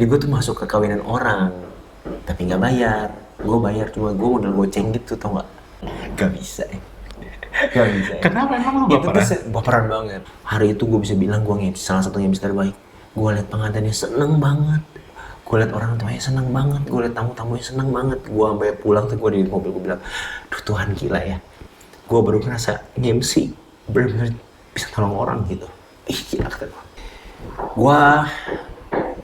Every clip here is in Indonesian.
Jadi gue tuh masuk ke kawinan orang, tapi nggak bayar. Gue bayar cuma gue modal goceng gitu, tau nggak? Gak bisa ya. Gak bisa ya. Kenapa emang lu Itu baperan? tuh baperan banget. Hari itu gue bisa bilang gue nge-MC, salah satu nge-MC terbaik. Gue liat pengantinnya seneng banget. Gue liat orang tuanya seneng banget. Gue liat tamu-tamunya seneng banget. Gue sampai pulang tuh gue di mobil gue bilang, duh Tuhan gila ya. Gue baru ngerasa nge-MC bener-bener bisa tolong orang gitu. Ih gila kata gue. Gue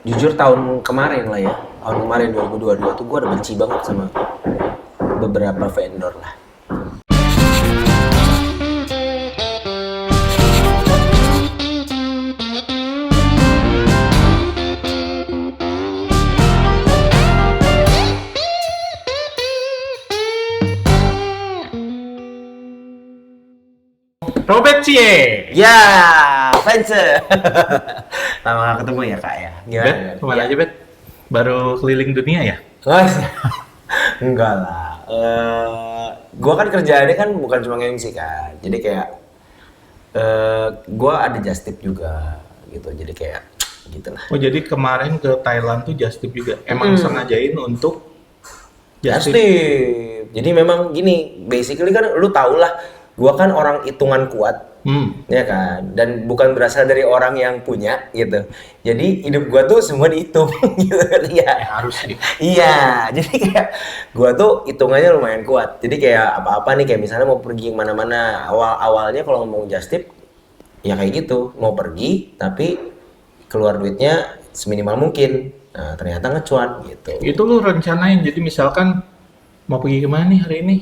jujur tahun kemarin lah ya. Tahun kemarin 2022 tuh gue udah benci banget sama beberapa vendor lah. Robert Cie. Ya, fans. Lama gak ketemu ya kak ya? Gimana? Bet, kemana aja Bet? Baru keliling dunia ya? Mas, enggak lah. Gua kan kerjaannya kan bukan cuma MC kan. Jadi kayak gua ada just tip juga gitu. Jadi kayak gitulah. Oh jadi kemarin ke Thailand tuh just tip juga? Emang sengajain untuk Just just tip? tip. Jadi memang gini, basically kan lu tau lah, gua kan orang hitungan kuat. Ya kan, dan bukan berasal dari orang yang punya gitu. Jadi hidup gua tuh semua dihitung gitu ya. Harus sih. Iya, jadi kayak gua tuh hitungannya lumayan kuat. Jadi kayak apa-apa nih, kayak misalnya mau pergi kemana-mana, awalnya kalau ngomong just tip, ya kayak gitu, mau pergi tapi keluar duitnya seminimal mungkin. Nah, ternyata ngecuan gitu. Itu lu rencanain, jadi misalkan mau pergi kemana nih hari ini?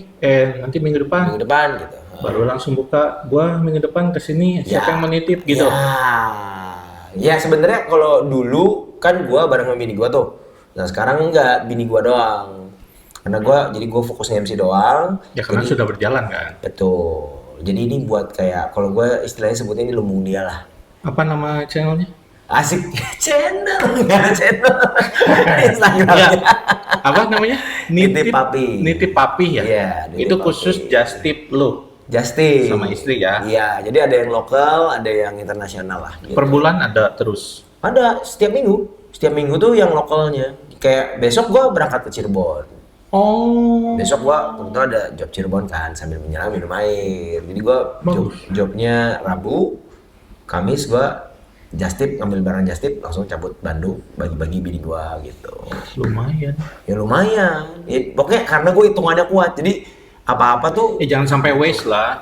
Nanti minggu depan. Minggu depan gitu. Baru langsung buka, gua minggu depan kesini, siapa yang menitip gitu? Ya sebenarnya kalau dulu kan gua bareng sama bini gua tuh. Nah sekarang enggak, bini gua doang. Karena jadi gua fokus nge-MC doang. Ya karena Jadi, sudah berjalan kan. betul. Jadi ini buat kayak, kalau gua istilahnya sebutnya ini lumbung dia lah. Apa nama channelnya? Asik. Channel, nggak ada channel. Instagramnya. Ya, apa namanya? Nitip Papi. Nitip Papi ya? Iya, Nitip Itu Papi. khusus just tip lu. Just tip. Sama istri ya? Iya, jadi ada yang lokal, ada yang internasional lah. Gitu. Per bulan ada terus. Ada setiap minggu. Setiap minggu tuh yang lokalnya. Kayak besok gua berangkat ke Cirebon. Oh. Besok gua kebetulan ada job Cirebon kan, sambil menyelam minum air. Jadi gua jobnya Rabu, Kamis gua just tip, ngambil barang just tip, langsung cabut Bandung, bagi-bagi bini gua gitu. Lumayan. Ya lumayan. Ya, pokoknya karena gua hitungannya kuat. Jadi apa-apa tuh, Jangan sampai waste lah.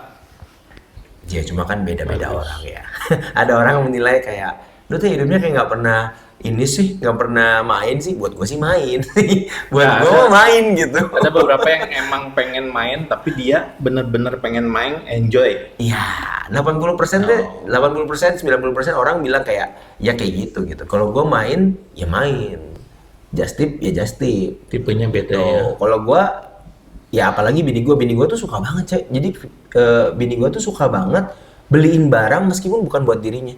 ya cuma kan beda-beda orang ya. Ada orang yang menilai kayak, lu tuh hidupnya kayak nggak pernah ini sih, nggak pernah main sih. Buat gue sih main. Buat Nah, gue main gitu. Ada beberapa yang emang pengen main, tapi dia bener-bener pengen main, enjoy. Iya, 80% deh, 80%, 90% orang bilang kayak, ya kayak gitu. Kalau gue main, ya main. Just tip, ya just tip. Tipenya beda ya. Tuh, kalau gue, ya apalagi bini gue tuh suka banget, Cek. Jadi bini gue tuh suka banget beliin barang meskipun bukan buat dirinya.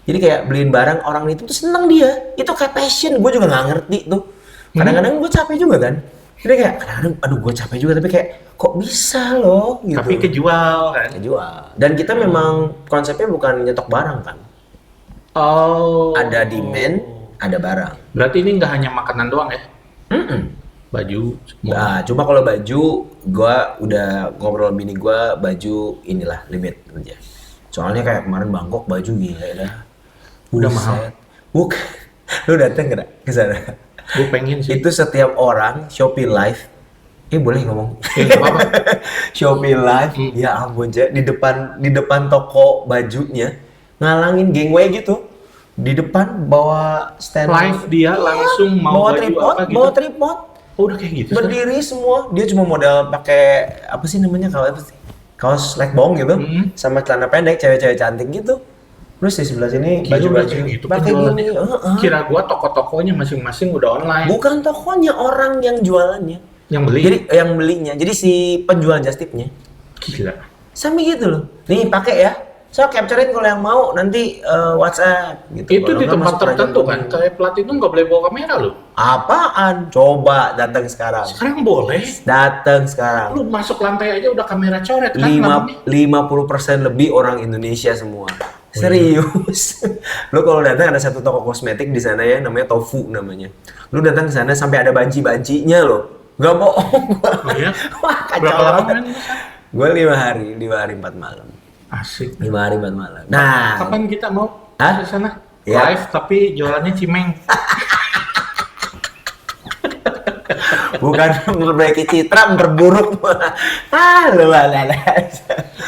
Jadi kayak beliin barang orang itu tuh seneng dia. Itu kayak passion, gue juga nggak ngerti tuh. Kadang-kadang gue capek juga kan. Jadi kayak kadang-kadang, aduh gue capek juga, tapi kayak kok bisa loh gitu. Tapi kejual kan. Kejual. Dan kita memang konsepnya bukan nyetok barang kan. Oh. Ada demand, ada barang. Berarti ini nggak hanya makanan doang ya? Baju, semua. Nah, cuma kalau baju, gua udah ngobrol bini gua, baju inilah limit aja. Soalnya kayak kemarin Bangkok baju gila dah. Udah Buset. mahal. Bukan. Lu dateng nggak ke sana? Gue pengen sih. Itu setiap orang Shopee Live. Boleh ngomong. Apa-apa. Shopee Live. Ya ampun, Cek. Di depan toko bajunya ngalangin gangway gitu. Di depan bawa stand Live dia langsung mau bawa baju tripod, apa gitu. bawa tripod. Oh, udah kayak gitu. Berdiri semua, dia cuma modal pakai apa sih namanya, kalau apa sih, kaos lekbong gitu, sama celana pendek, cewek-cewek cantik gitu. Terus di sebelah sini baju-baju gitu pakai gini. Kira gua toko-tokonya masing-masing udah online. Bukan tokonya, orang yang jualannya. Yang beli. Jadi yang belinya, jadi si penjual just tip-nya. Gila. Sampai gitu loh. Nih pakai ya. So capturein kalau yang mau, nanti WhatsApp gitu. Itu Kalau di nggak, tempat masuk tertentu keranjang kan, dulu. kayak Platinum nggak boleh bawa kamera loh. Apaan? Coba datang sekarang. Sekarang boleh. Datang sekarang. Lu masuk lantai aja udah kamera coret kan namanya. 50% lebih orang Indonesia semua Serius. Lu kalau datang ada satu toko kosmetik di sana ya, namanya Tofu namanya. Lu datang ke sana sampai ada banci-bancinya loh. Gak bohong gua. Oh iya? Wah, kacau Berapa lama banget. main di sana? Gue 5 hari 4 malam. Asik. 5 hari 4 malam. Nah, Kapan kita mau Hah? ke sana? Ya. Live tapi jualannya cimeng. bukan memperbaiki citra, memperburuk. Lu ala.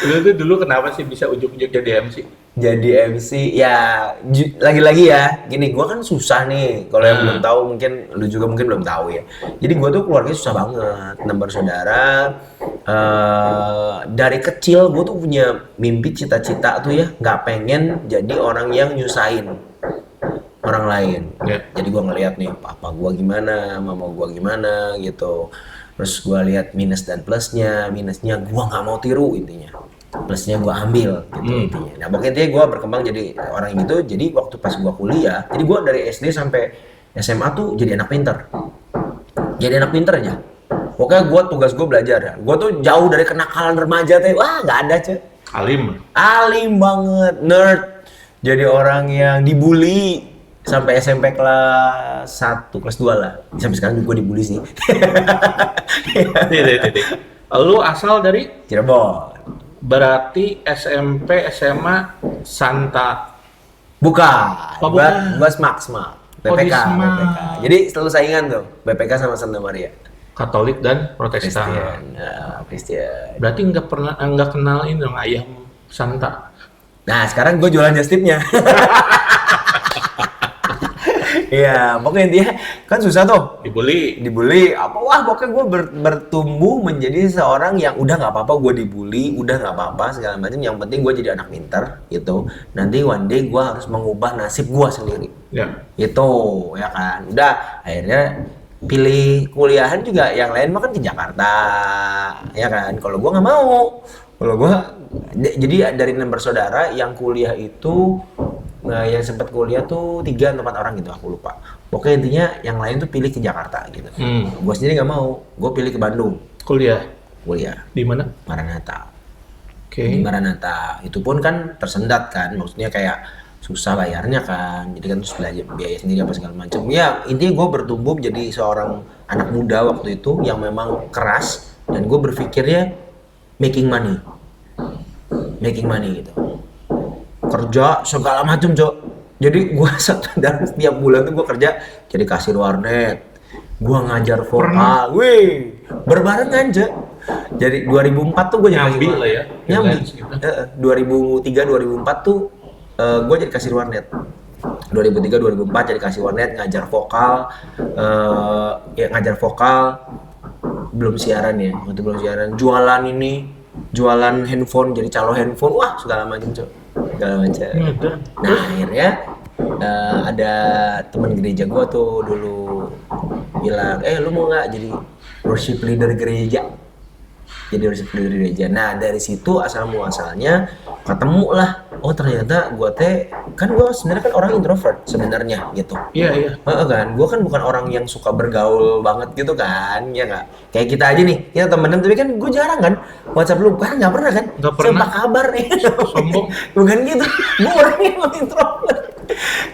Lu tuh dulu kenapa sih bisa ujuk-ujuk jadi MC? Jadi MC ya lagi-lagi ya gini, gua kan susah nih kalau yang belum tahu, mungkin lu juga mungkin belum tahu ya. Jadi gua tuh keluarganya susah banget, 6 bersaudara. Dari kecil gua tuh punya mimpi, cita-cita tuh ya nggak pengen jadi orang yang nyusahin orang lain. Ya. Jadi gua ngeliat nih papa gua gimana, mama gua gimana gitu. Terus gua lihat minus dan plusnya gua nggak mau tiru intinya. Plusnya gua ambil gitu intinya. Nah, pokoknya intinya gua berkembang jadi orang yang gitu. Jadi waktu pas gua kuliah, jadi gua dari SD sampai SMA tuh jadi anak pinter. Jadi anak pinter aja. Pokoknya gua tugas gua belajar. Gua tuh jauh dari kenakalan remaja teh. Wah, nggak ada, cuy. Alim banget, nerd. Jadi orang yang dibully sampai SMP kelas 1, kelas 2 lah. Sampai sekarang juga dibully sih. Titik. Lu asal dari Cirebon. berarti SMP, SMA Santa. Bukan. Oh, bukan. Gua SMAK. Oh, di BPK. SMAK. Jadi selalu saingan tuh, BPK sama Santa Maria. Katolik dan Protestan. Kristen. Nah, Kristen. Berarti nggak kenalin dong ayam Santa. Nah, sekarang gue jualan just tip-nya. Iya, pokoknya intinya kan susah tuh. Dibully apa, wah pokoknya gue bertumbuh menjadi seorang yang udah nggak apa-apa gue dibully, udah nggak apa-apa segala macam, yang penting gue jadi anak pintar gitu. Nanti one day gue harus mengubah nasib gue sendiri. Ya. Itu ya kan, udah akhirnya pilih kuliahan juga yang lain mah kan ke Jakarta ya kan. Kalau gue nggak mau, kalau gue jadi dari 6 bersaudara yang kuliah itu, nah, yang sempat kuliah tuh 3 atau 4 orang gitu, aku lupa. Pokoknya intinya yang lain tuh pilih ke Jakarta gitu. Gue sendiri nggak mau, gue pilih ke Bandung. Kuliah Di mana? Maranatha. Oke. Di Maranatha. Itu pun kan tersendat kan, maksudnya kayak susah bayarnya kan. Jadi kan terus belajar biaya sendiri apa segala macam. Ya intinya gue bertumbuh jadi seorang anak muda waktu itu yang memang keras, dan gue berpikirnya making money gitu. Kerja segala macam, Cok. Jadi gua dalam setiap bulan tuh gua kerja jadi kasir warnet, gua ngajar vokal, berbarengan, Cok. Jadi 2004 tuh gua jadi Nyambi lah ya. Nyambi. Freelance gitu. 2003 2004 tuh gua jadi kasir warnet. 2003 2004 jadi kasir warnet, ngajar vokal, ngajar vokal, belum siaran ya, waktu belum siaran, jualan handphone, jadi calo handphone, wah segala macam, Cok. Segala macam. Nah, akhirnya ada teman gereja gua tuh dulu bilang, lu mau nggak jadi worship leader gereja? Jadi worship leader gereja. Nah, dari situ asal muasalnya ketemu lah. Oh, ternyata gua kan gua sebenarnya kan orang introvert sebenarnya gitu. Iya. Kan, gua kan bukan orang yang suka bergaul banget gitu kan, ya nggak? Kayak kita aja nih, kita temenan, tapi kan gua jarang kan WhatsApp lu, kan nggak pernah kan? Nggak pernah. Apa kabar nih? Sombong. Bukan gitu, gua orang yang introvert.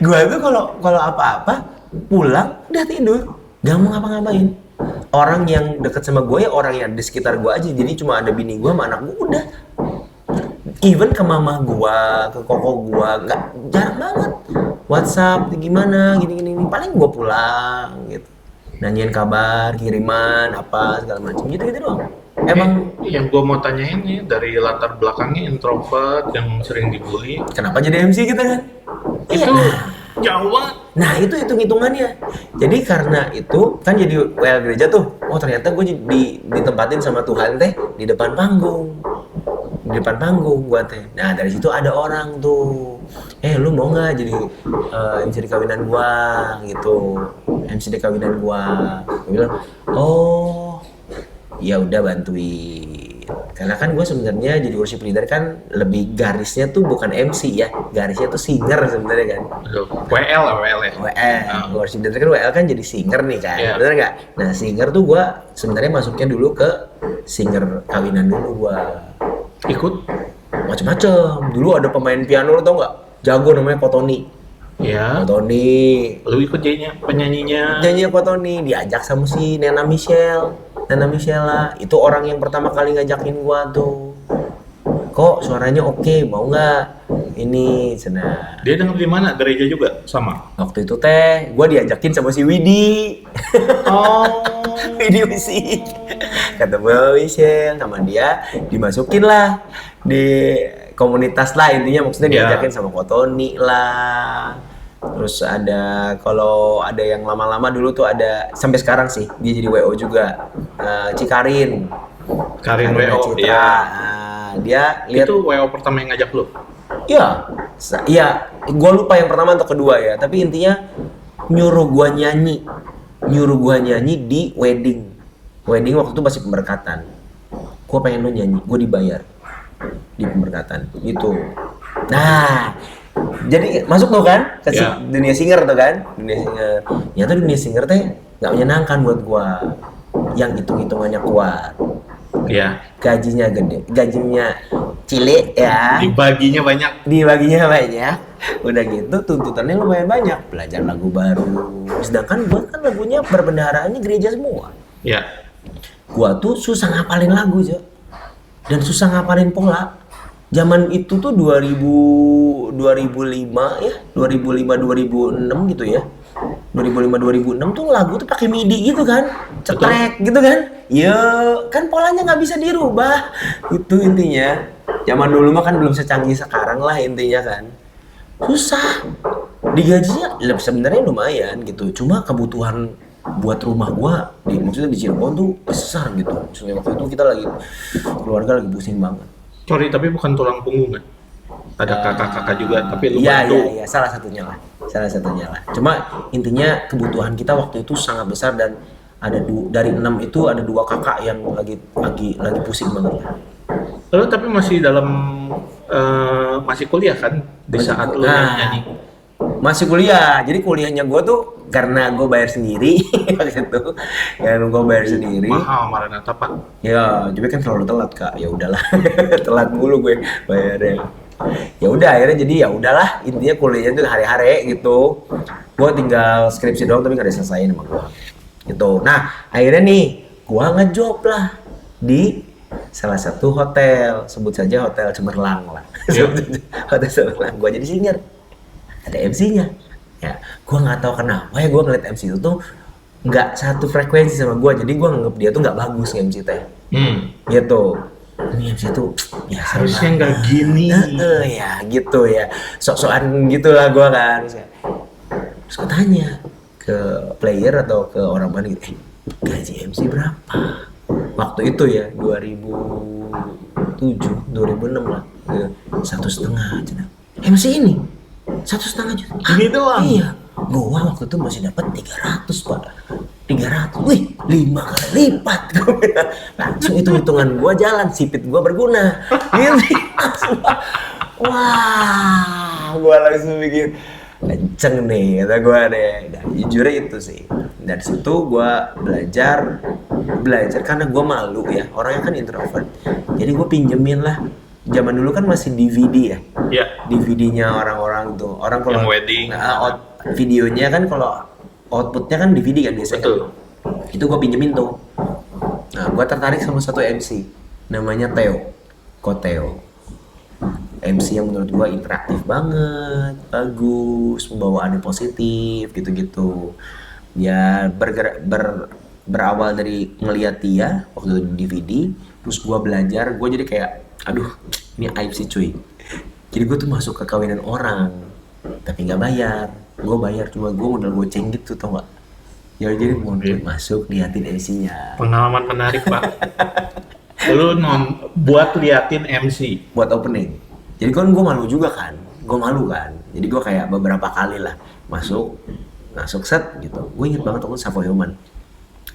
Gua tuh kalau apa-apa pulang udah tidur, nggak mau ngapa-ngapain. Orang yang deket sama gue ya orang yang di sekitar gue aja, jadi cuma ada bini gue sama anak gue udah. Even ke mama gue, ke koko gue, nggak, jarang banget. WhatsApp gimana, gini, paling gue pulang gitu, nanyain kabar, kiriman apa segala macam gitu doang. Emang yang gue mau tanyain nih, dari latar belakangnya introvert yang sering dibully, kenapa jadi MC kita kan? itu Iya. jauh banget. Nah, itu hitung-hitungannya. Jadi karena itu kan jadi WL gereja tuh. Oh, ternyata gue ditempatin sama Tuhan teh di depan panggung. Di depan panggung gue teh. Nah, dari situ ada orang tuh. Lu mau nggak jadi MC di kawinan gua gitu. MC di kawinan gua. Gue bilang, "Oh, ya udah bantuin." Karena kan gue sebenarnya jadi worship leader kan lebih garisnya tuh bukan MC ya, garisnya tuh singer sebenarnya kan. WL ya. Worship leader kan WL kan jadi singer nih kan, Yeah. bener nggak? Nah, singer tuh gue sebenarnya masuknya dulu ke singer kawinan dulu gue. Ikut? Macem-macem. Dulu ada pemain piano, lo tau nggak? jago namanya Kotoni. Ya. Kotoni. Lu ikut penyanyinya. Nyanyi Kotoni diajak sama si Nana Michela. Itu orang yang pertama kali ngajakin gua tuh. Kok suaranya oke, mau nggak? Ini cina. Dia denger di mana? Gereja juga sama. Waktu itu teh, gua diajakin sama si Widi. Oh. Widi musik. Ketemu Michelle sama dia, dimasukin lah di komunitas lah intinya, maksudnya diajakin sama Kotoni lah. Terus kalau ada yang lama-lama dulu tuh ada, sampai sekarang sih dia jadi WO juga, Cikarin WO, Citra. ya. Dia lihat Itu WO pertama yang ngajak lu? Iya, gue lupa yang pertama atau kedua ya, tapi intinya nyuruh gua nyanyi di wedding waktu itu masih pemberkatan. Gue pengen lu nyanyi, gue dibayar di pemberkatan gitu. Nah, jadi masuk tuh kan ke dunia singer tuh kan, Ternyata dunia singer teh nggak menyenangkan buat gue, yang hitung-hitungannya kuat. Iya. Gajinya gede, gajinya cilik ya. Dibaginya banyak. Udah gitu tuntutannya lumayan banyak, belajar lagu baru. Sedangkan gue kan lagunya berbendaharaannya gereja semua. Iya. Gua tuh susah ngapalin lagu, Jo. Dan susah ngapalin pola. Zaman itu tuh 2005 ya, 2005 2006 gitu ya. 2005 2006 tuh lagu tuh pakai MIDI gitu kan. Cetrek gitu kan. Ya, kan polanya nggak bisa dirubah. Itu intinya. Zaman dulu mah kan belum secanggih sekarang lah intinya kan. Susah. Digajinya sebenarnya lumayan gitu. Cuma kebutuhan buat rumah gua maksudnya di Cirebon tuh besar gitu. Maksudnya waktu itu kita keluarga lagi pusing banget. Sorry, tapi bukan tulang punggung kan? Ada kakak-kakak juga, tapi lu Iya, bantu. iya, salah satunya lah. Cuma intinya kebutuhan kita waktu itu sangat besar, dan dari 6 itu ada 2 kakak yang lagi pusing banget. Lu tapi masih masih kuliah kan di saat lu nyanyi? Masih kuliah, jadi kuliahnya gue tuh karena gue bayar sendiri waktu itu, Mahal Maranatha Pak. Ya, tapi kan selalu telat Kak. Ya udahlah, telat mulu gue bayarnya. Ya udah akhirnya jadi ya udahlah, intinya kuliahnya tuh hari-hari gitu. Gue tinggal skripsi doang tapi nggak diselesain sama gue. Gitu. Nah akhirnya nih gue ngejob lah di salah satu hotel, sebut saja Hotel Cemerlang lah. Hotel Cemerlang. Gue jadi singer. Ada MC-nya. Ya, gue nggak tahu kenapa ya gue ngeliat MC itu tuh nggak satu frekuensi sama gue, jadi gue nganggep dia tuh nggak bagus MC teh. Gitu. Ini MC tuh ya harusnya nggak gini. Ya gitu ya. Sok-sokan gitulah gue kan. Terus gue tanya ke player atau ke orang mana gitu, gaji MC berapa? Waktu itu ya 2007, 2006 lah. 1,5 juta. MC ini 1,5 juta. Ini doang? Iya. Gua waktu itu masih dapat 300 Pak. 300. Wih, 5 kali lipat. Langsung hitung-hitungan gua jalan, sipit gua berguna. Wah, gua langsung mikir kenceng nih, kata gua deh. Nah, jujur itu sih. Dari situ gua belajar karena gua malu ya. Orangnya kan introvert. Jadi gua pinjemin lah. Zaman dulu kan masih DVD ya. Iya. DVD-nya orang-orang tuh. Orang kalau yang wedding. Videonya kan kalau outputnya kan DVD kan biasanya. Betul. Kan? Itu gue pinjemin tuh. Nah, gue tertarik sama satu MC. Namanya Theo. Koteo. MC yang menurut gue interaktif banget. Bagus. Pembawaannya positif. Gitu-gitu. Dia berawal dari ngeliat dia waktu itu di DVD. Terus gue belajar. Gue jadi kayak, aduh, ini aib sih cuy. Jadi gue tuh masuk ke kawinan orang, tapi nggak bayar. Gue bayar cuma gue modal goceng gitu, tau gak? Ya jadi modal masuk liatin MC-nya. Pengalaman menarik Pak. Lu buat liatin MC. Buat opening. Jadi kan gue malu juga kan. Jadi gue kayak beberapa kali lah masuk set gitu. Gue inget banget waktu Savoy Human.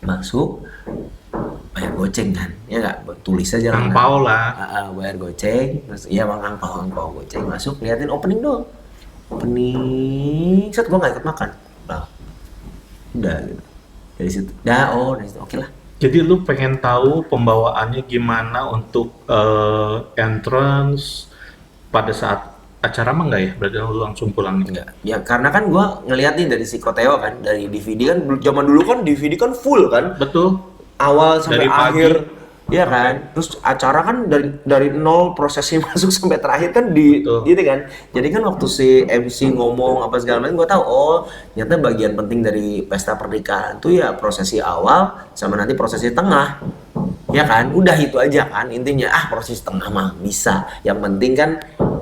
Masuk, bayar goceng kan, ya nggak, tulis aja lah. Angpau lah. Bayar goceng, terus iya bang angpau goceng, masuk liatin opening doang. Opening, set gue nggak ikut makan. Nah, udah gitu. Dari situ, oke lah. Jadi lu pengen tahu pembawaannya gimana untuk entrance pada saat acara mah enggak ya? Berarti lu langsung pulang nih. Enggak. Ya karena kan gue ngeliat nih dari si Koteo kan, dari DVD kan, zaman dulu kan DVD kan full kan, Betul. awal sampai Dari pagi. akhir, iya kan. Terus acara kan dari nol prosesnya masuk sampai terakhir kan di Betul. gitu kan. Jadi kan waktu si MC ngomong apa segala macam, gue tahu oh ternyata bagian penting dari pesta pernikahan tuh ya prosesi awal sama nanti prosesi tengah. Ya kan, udah itu aja kan intinya. Proses tengah mah bisa. Yang penting kan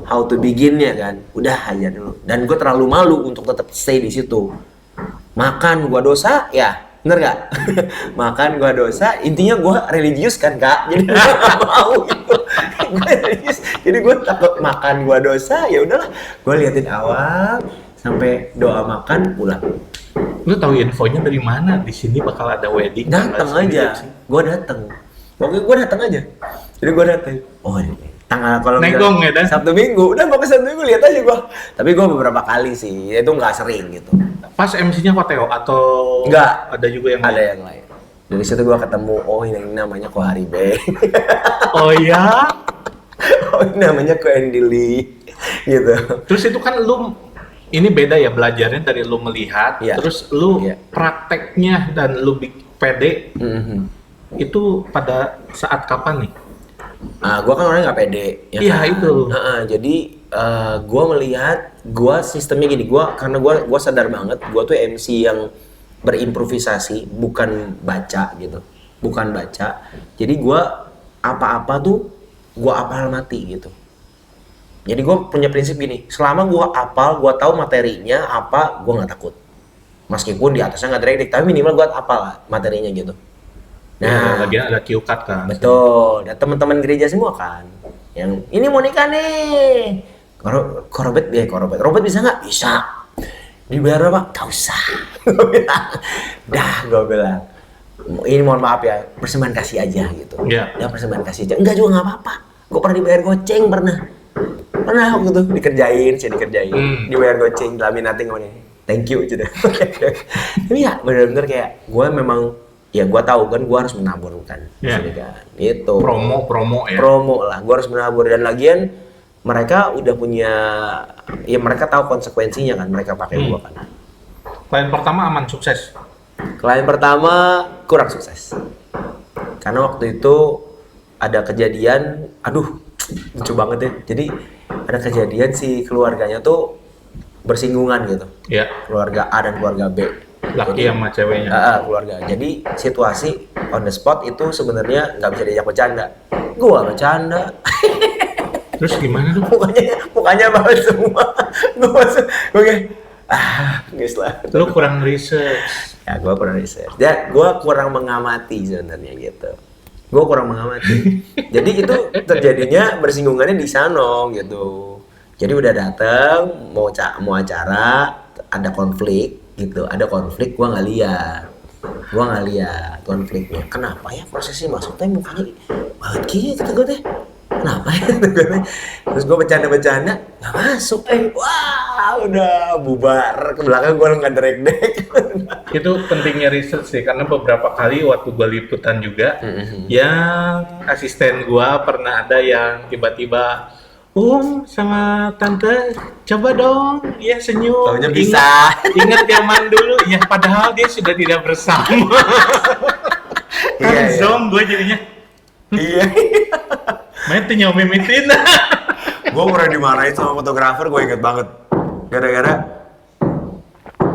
how to begin ya kan. Udah aja dulu. Dan gue terlalu malu untuk tetap stay di situ. Makan gua dosa, ya bener gak? Makan gua dosa, intinya gua religius kan kak. Jadi gua gak mau gitu. Gua religius. Jadi gua takut makan gua dosa, ya udahlah. Gua liatin awal sampai doa makan pulang. Lu tahu infonya dari mana? Di sini bakal ada wedding. Dateng tanggal aja, segini. gua dateng. Pokoknya gua dateng aja. Jadi gua dateng. Oh ini tanggal kalau Negong ya, Dan? Sabtu Minggu, udah pokoknya Sabtu Minggu lihat aja gua. Tapi gua beberapa kali sih, itu nggak sering gitu. Pas MC-nya Koteo atau Enggak. ada juga yang Ada lain? yang lain. Dari situ gua ketemu, oh ini namanya Koharibe. Oh iya. Oh ini namanya Ko Endili. Gitu. Terus itu kan lu ini beda ya belajarnya dari lu melihat, Iya. terus lu Iya. prakteknya dan lu pede Mhm. itu pada saat kapan nih? Gua kan orangnya nggak pede. Iya, kan? itu. Jadi gua melihat, gua sistemnya gini, karena gua sadar banget, gua tuh MC yang berimprovisasi, bukan baca gitu, bukan baca. Jadi gua apa-apa tuh gua apal mati gitu. Jadi gue punya prinsip gini, selama gue apal, gue tahu materinya apa, gue nggak takut. Meskipun di atasnya nggak direct, tapi minimal gue apal materinya gitu. Nah, Nah, lagian ada cue card kan. betul. Dan teman-teman gereja semua kan, yang ini mau nikah nih. Robert bisa nggak? Bisa. Dibayar berapa? Gak usah. Gue bilang, gue bilang, ini mohon maaf ya, persembahan kasih aja gitu. Iya. Ya persembahan kasih aja. Enggak juga nggak apa-apa. Gue pernah dibayar goceng pernah waktu itu dikerjain, dibayar goceng, laminating sama ini. Thank you gitu. Tapi ya bener-bener kayak gue memang ya gue tahu kan gue harus menabur kan. Iya. Sini kan. Itu. Promo ya. Promo lah, gue harus menabur dan lagian mereka udah punya ya mereka tahu konsekuensinya kan mereka pakai gue kan. Klien pertama aman sukses. Klien pertama kurang sukses. Karena waktu itu ada kejadian, aduh lucu banget ya. Jadi ada kejadian si keluarganya tuh bersinggungan gitu. Ya. Keluarga A dan keluarga B. Laki sama ceweknya. Keluarga. Jadi situasi on the spot itu sebenarnya nggak bisa diajak bercanda. Gua bercanda. Terus gimana tuh? mukanya banget semua. Gue kayak guys lah. Lu kurang research. Ya gue kurang research. Ya gue kurang mengamati sebenarnya gitu. Gue kurang mengamati. Jadi itu terjadinya bersinggungannya di sana gitu. Jadi udah dateng mau acara, ada konflik gitu. Ada konflik, gue nggak lihat konfliknya. Kenapa ya prosesnya maksudnya mukanya banget gitu kata gue deh. Kenapa ya? Terus gue bercanda nggak masuk. Wah udah bubar ke belakang gue nggak derek-derek. Itu pentingnya research sih, karena beberapa kali waktu gua liputan juga, yang asisten gua pernah ada yang tiba-tiba, sama tante, coba dong, ya senyum. Taunya bisa. Ingat zaman dulu, ya padahal dia sudah tidak bersama. Kan zong gua jadinya, Iya. main tuh nyomimitin. Gue pernah dimarahin sama fotografer, gue inget banget. Gara-gara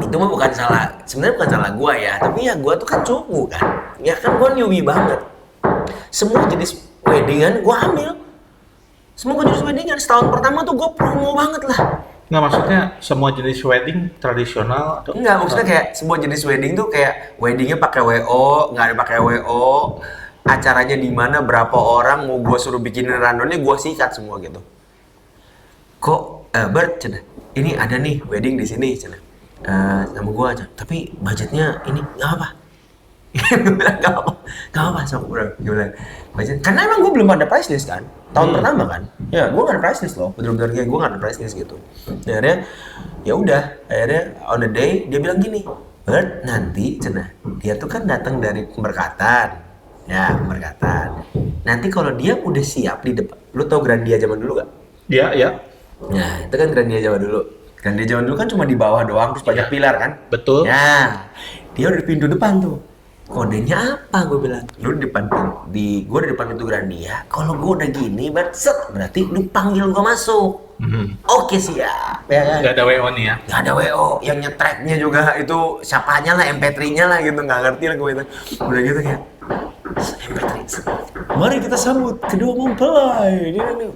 itu mah bukan salah, sebenarnya bukan salah gue ya, tapi ya gue tuh kan cupu kan. Ya kan gue newbie banget. Semua jenis weddingan gue ambil. Semua jenis weddingan setahun pertama tuh gue promo banget lah. Nggak, maksudnya semua jenis wedding tradisional atau? Enggak, maksudnya kayak semua jenis wedding tuh kayak weddingnya pakai WO, nggak ada pakai WO, acaranya di mana, berapa orang, mau gue suruh bikinin randonnya gue sikat semua gitu. Kok Bert, cina, ini ada nih wedding di sini, cina, sama gue aja. Tapi budgetnya ini nggak apa. Gak apa sama gue bilang budget. Karena emang gue belum ada price list kan, tahun pertama kan. Ya gue nggak ada price list loh, bener-bener kayak gue nggak ada price list gitu. Akhirnya ya udah, akhirnya on the day dia bilang gini, Bert nanti, cina, dia tuh kan datang dari pemberkatan. Ya, pemberkatan. Nanti kalau dia udah siap di depan, lu tau Grandia zaman dulu gak? Ya. Nah, itu kan Grandia Jawa dulu. Grandia Jawa dulu kan cuma di bawah doang, terus banyak pilar kan? Betul. Ya, dia udah di pintu depan tuh. Kodenya apa? Gue bilang. Lu di depan gue di depan pintu Grandia. Kalau gue udah gini, berarti lu panggil gue masuk. Oke siap. Ya kan? Gak ada WO nih ya. Gak ada WO, yang nyetreknya juga itu siapanya lah, MP3-nya lah gitu, nggak ngerti lah gue itu. Udah gitu kayak MP3. Mari kita sambut kedua mempelai. Dia nih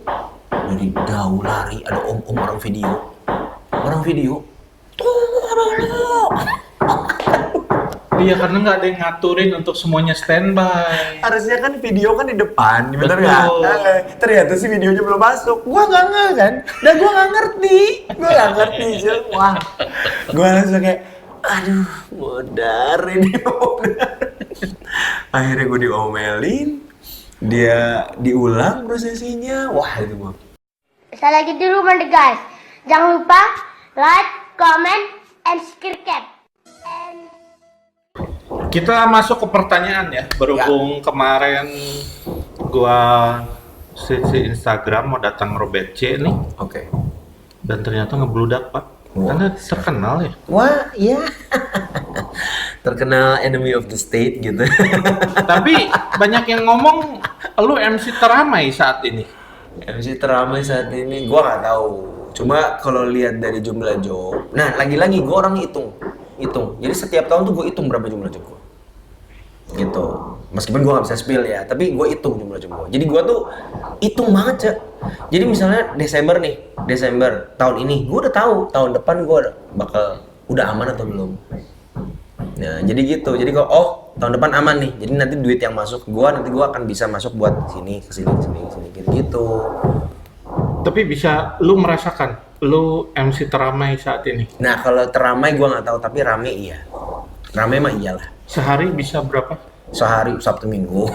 dari jauh lari, ada om-om orang video. Iya, karena nggak ada yang ngaturin untuk semuanya standby. Harusnya kan video kan di depan, bener Betul. nggak? Ternyata sih videonya belum masuk. Gua nggak nge kan, dan gua nggak ngerti Jel. Wah, gua langsung kayak, aduh, modar ini. Akhirnya gua diomelin, dia diulang prosesinya. Wah itu mah. Saya lagi di rumah deh guys. Jangan lupa like, comment, and subscribe. Kita masuk ke pertanyaan ya. Berhubung kemarin gua si Instagram mau datang Robert C nih, Oke. dan ternyata ngebludak Pak. Wah. Karena terkenal ya. Wah, iya. Terkenal enemy of the state gitu. Tapi banyak yang ngomong lu MC teramai saat ini. MC teramai saat ini, gua nggak tahu. Cuma kalau lihat dari jumlah job, nah lagi-lagi gua orang hitung. Jadi setiap tahun tuh gue hitung berapa jumlah job gua. Gitu. Meskipun gua nggak bisa spill ya, tapi gue hitung jumlah job gua. Jadi gua tuh hitung banget Cak. Jadi misalnya Desember tahun ini, gua udah tahu tahun depan gua bakal udah aman atau belum. Nah, jadi gitu. Jadi kalau tahun depan aman nih. Jadi nanti duit yang masuk ke gua, nanti gua akan bisa masuk buat sini, ke sini gitu. Tapi bisa lu merasakan lu MC teramai saat ini. Nah, kalau teramai gua nggak tahu, tapi rame iya. Rame mah iyalah. Sehari bisa berapa? Sehari Sabtu Minggu.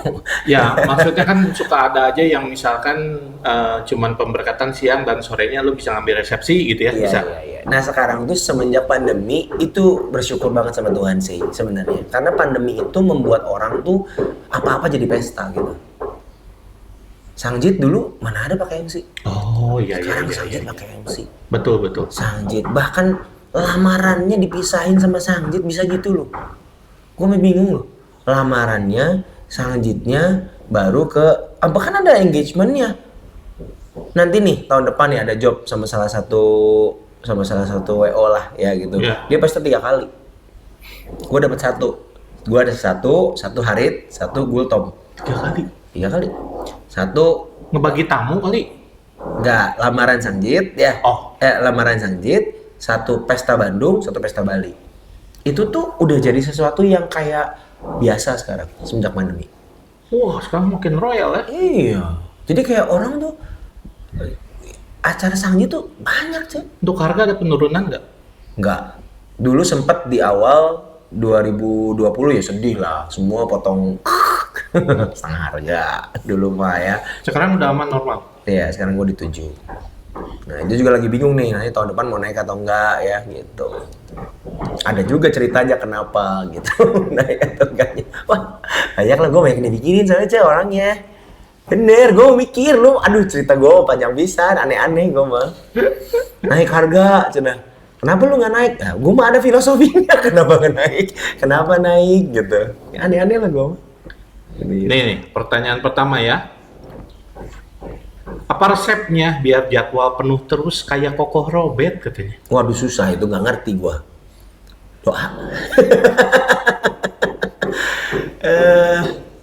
Ya, maksudnya kan suka ada aja yang misalkan cuman pemberkatan siang dan sorenya lu bisa ngambil resepsi gitu ya, bisa. Iya. Nah, sekarang tuh semenjak pandemi itu bersyukur banget sama Tuhan sih sebenarnya. Karena pandemi itu membuat orang tuh apa-apa jadi pesta gitu. Sangjit dulu mana ada pakai MC? Oh iya. Sekarang Sangjit pakai MC. Betul. Sangjit, bahkan lamarannya dipisahin sama Sangjit bisa gitu loh. Gue bingung loh. Lamarannya, Sangjitnya baru ke apa kan ada engagementnya. Nanti nih tahun depan nih ada job sama salah satu WO lah ya gitu. Yeah. Dia pesta 3 kali. Gue dapat 1. Gue ada 1 Harit, 1 Gultom. 3 kali. 1 Ngebagi tamu kali. enggak, lamaran Sangjit ya. Lamaran Sangjit, 1 pesta Bandung, 1 pesta Bali. Itu tuh udah jadi sesuatu yang kayak biasa sekarang semenjak pandemi. Wah, sekarang makin royal ya. Iya. Jadi kayak orang tuh acara Sangjit tuh banyak sih. Untuk harga ada penurunan nggak? Enggak. Dulu sempet di awal 2020 ya sedih lah. Semua potong setengah harga dulu mah ya. Sekarang udah aman normal. Iya, sekarang gue di 7. Nah, itu juga lagi bingung nih, nanti tahun depan mau naik atau enggak ya gitu. Ada juga ceritanya kenapa gitu, naik atau enggaknya. Wah, banyak lah gue banyak dipikirin soalnya Cek orangnya. Bener, gue mikir lu, aduh cerita gue panjang pisan, aneh-aneh gue mah. Naik harga, cenah. Kenapa lu nggak naik? Nah, gue mah ada filosofinya, kenapa naik gitu. Aneh-aneh lah gue mah. Nih, pertanyaan pertama ya. Apa resepnya biar jadwal penuh terus kayak Kokoh Robert katanya? Waduh susah itu, nggak ngerti gua. Doa.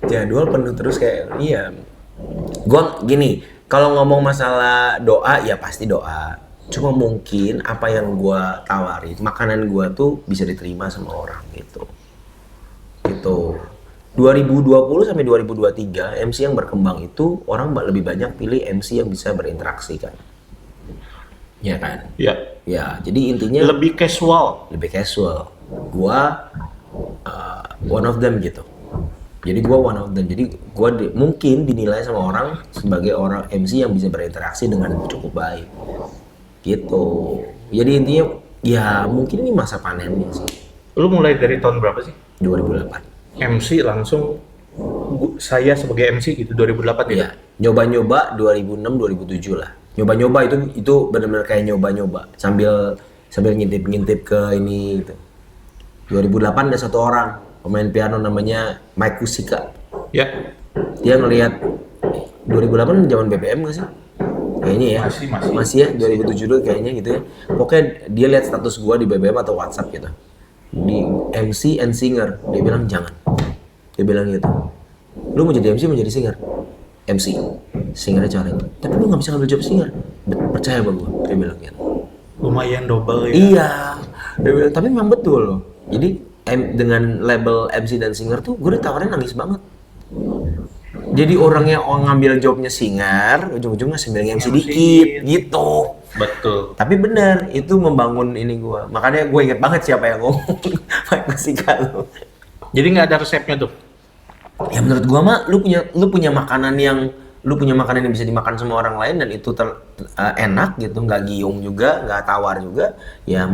Jadwal penuh terus kayak iya. Gua gini, kalau ngomong masalah doa ya pasti doa. Cuma mungkin apa yang gua tawarin, makanan gua tuh bisa diterima sama orang gitu. Gitu. 2020 sampai 2023 MC yang berkembang itu orang lebih banyak pilih MC yang bisa berinteraksi kan. Ya kan? Ya. Ya, jadi intinya Lebih casual. Gua one of them gitu. Jadi gua one of them. Jadi gua mungkin dinilai sama orang sebagai orang MC yang bisa berinteraksi dengan cukup baik. Gitu. Jadi intinya ya mungkin ini masa panennya sih. Lu mulai dari tahun berapa sih? 2008. MC langsung saya sebagai MC gitu 2008 ya. Iya, nyoba-nyoba 2006 2007 lah. Nyoba-nyoba itu benar-benar kayak nyoba-nyoba sambil ngintip-ngintip ke ini gitu. 2008 ada satu orang pemain piano namanya Mike Kusika. Ya. Dia ngelihat 2008 zaman BBM nggak sih? Kayaknya ya. Masih ya 2007 dulu kayaknya gitu ya. Pokoknya dia lihat status gua di BBM atau WhatsApp gitu. Di MC and singer, dia bilang jangan. Dia bilang gitu. Lu mau jadi MC mau jadi singer? MC. Singernya cari. Tapi lu nggak bisa ngambil job singer. Percaya sama gua, dia bilang gitu. Lumayan double ya. Iya. Dia bilang, tapi memang betul loh. Jadi dengan label MC dan singer tuh gue ditawarin nangis banget. Jadi orangnya ngambil jobnya singer, ujung-ujungnya sambil MC dikit gitu. Betul. Tapi benar, itu membangun ini gue. Makanya gue inget banget siapa yang ngomong. Mike Kusika lo. Jadi nggak ada resepnya tuh. Ya menurut gue mah, lu punya makanan yang bisa dimakan sama orang lain dan itu enak gitu, nggak giung juga, nggak tawar juga, ya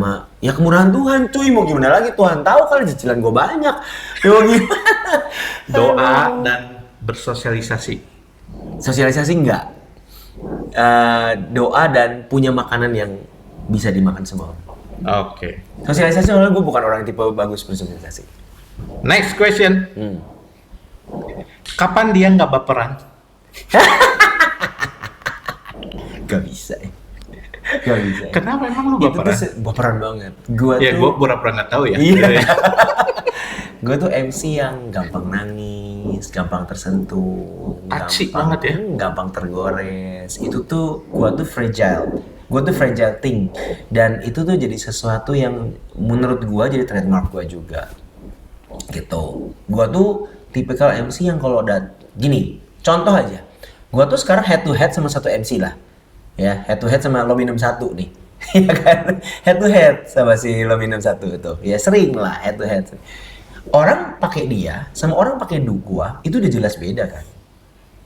kemurahan Tuhan cuy, mau gimana lagi, Tuhan tahu kali cicilan gue banyak, ya mau gimana. Doa dan bersosialisasi. Sosialisasi enggak, doa dan punya makanan yang bisa dimakan semua orang. Oke. Sosialisasi soalnya gue bukan orang tipe bagus bersosialisasi. Next question. Kapan dia nggak baperan? Gak bisa ya. Gak bisa ya. Kenapa emang lu Itu baperan? tuh baperan banget. Gue pura-pura nggak tahu ya. Iya. Gue tuh MC yang gampang nangis, gampang tersentuh, Acik banget ya. gampang tergores. Itu tuh gue tuh fragile. Gue tuh fragile thing. Dan itu tuh jadi sesuatu yang menurut gue jadi trademark gue juga. Gitu. Gue tuh tipikal MC yang kalau gini, contoh aja. Gua tuh sekarang head to head sama satu MC lah. Ya, head to head sama Lomi 61 nih. Ya kan? Head to head sama si Lomi 61 itu. Ya sering lah head to head. Orang pakai dia sama orang pakai gua itu udah jelas beda kan.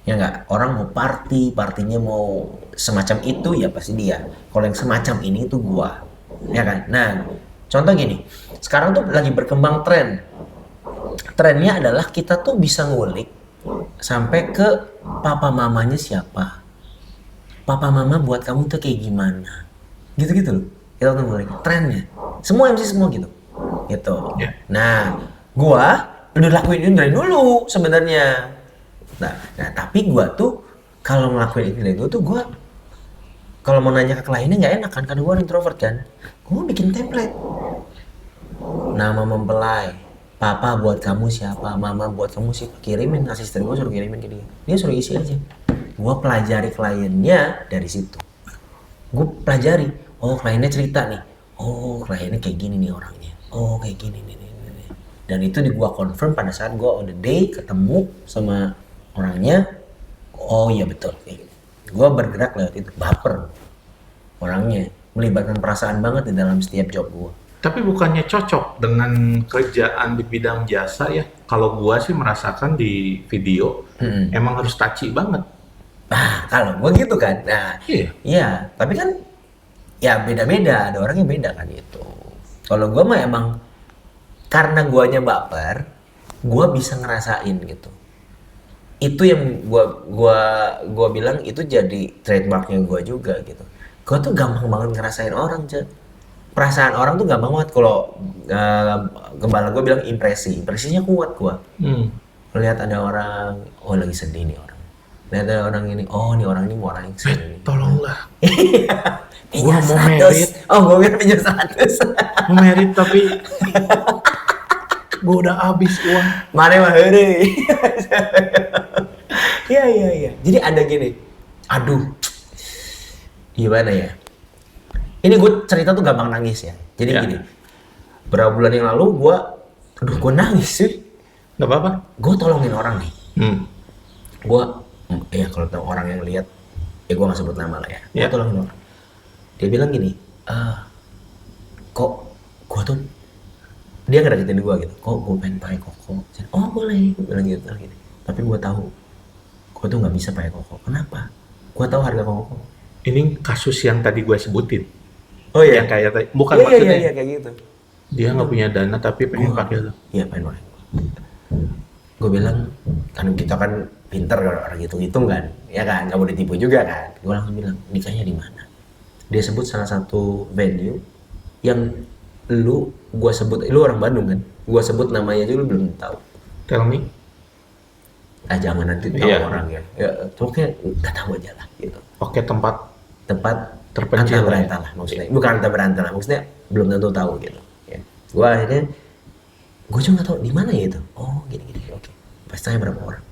Ya enggak? Orang mau partinya mau semacam itu ya pasti dia. Kalau yang semacam ini itu gua. Ya kan? Nah, contoh gini. Sekarang tuh lagi berkembang tren. Trennya adalah kita tuh bisa ngulik sampai ke papa mamanya siapa, papa mama buat kamu tuh kayak gimana, gitu loh. Kita tuh mulai trennya, semua MC semua gitu. Yeah. Nah, gua udah lakuin ini dari dulu sebenarnya. Nah, tapi gua tuh kalau ngelakuin ini dari dulu tuh gua kalau mau nanya ke kliennya nggak enak kan, karena gua introvert kan. Gua bikin template, nama mempelai. Papa buat kamu siapa, mama buat kamu siapa, kirimin, asisten gue suruh kirimin ke dia. Dia suruh isi aja. Gue pelajari kliennya dari situ. Gue pelajari, oh kliennya cerita nih, oh kliennya kayak gini nih orangnya, oh kayak gini nih. Dan itu gue confirm pada saat gue on the day ketemu sama orangnya, oh iya betul. Gue bergerak lewat itu, baper orangnya, melibatkan perasaan banget di dalam setiap job gue. Tapi bukannya cocok dengan kerjaan di bidang jasa ya? Kalau gua sih merasakan di video, emang harus touchy banget. Nah, kalau gua gitu kan. Nah, iya. Tapi kan ya beda-beda, ada orangnya beda kan itu. Kalau gua mah emang karena guanya baper, gua bisa ngerasain gitu. Itu yang gua bilang itu jadi trademarknya gua juga gitu. Gua tuh gampang banget ngerasain orang, Cak. Perasaan orang tuh gampang banget. Kalau gembala gue bilang impresinya kuat gue. Lihat ada orang, oh lagi sedih nih orang. Lihat ada orang ini, oh nih orang ini mau orang yang sedih. Tolonglah. Gue mau merit. Oh gue pinjam 100. Mau merit tapi gue udah habis uang. Mana mah heureuy. Iya. Jadi ada gini. Aduh. Gimana ya? Ini gue cerita tuh gampang nangis ya. Jadi gini, berapa bulan yang lalu gue nangis sih. Gak apa-apa. Gue tolongin orang nih. Gue, ya kalau tahu orang yang lihat, ya gue nggak sebut nama lah ya. Gue tolongin orang. Dia bilang gini, kok gue tuh, dia ngedeketin gue gitu. Kok gue pengen pakai koko? Oh boleh, gue bilang gitu. Tapi gue tahu, gue tuh nggak bisa pakai koko. Kenapa? Gue tahu harga koko. Ini kasus yang tadi gue sebutin. Oh iya, yang kayak tadi, bukan maksudnya. Iya kayak gitu. Dia nggak punya dana tapi pengen pakai lo. Iya pengen pakai. Gue bilang, kan kita kan pinter kalau orang hitung-hitung kan, ya kan, nggak boleh tipu juga kan. Gue langsung bilang, nikahnya di mana? Dia sebut salah satu venue yang gue sebut, lu orang Bandung kan, gue sebut namanya aja lu belum tahu. Tell me. Jangan nanti tahu orang ya. Pokoknya nggak tahu aja lah gitu. Oke, tempat anta terpencil beranta lah maksudnya. Bukan anta beranta lah, maksudnya belum tentu tahu gitu. Ya. Gue akhirnya, gue juga nggak tahu di mana ya itu. Oh gini, oke. Pestanya berapa orang?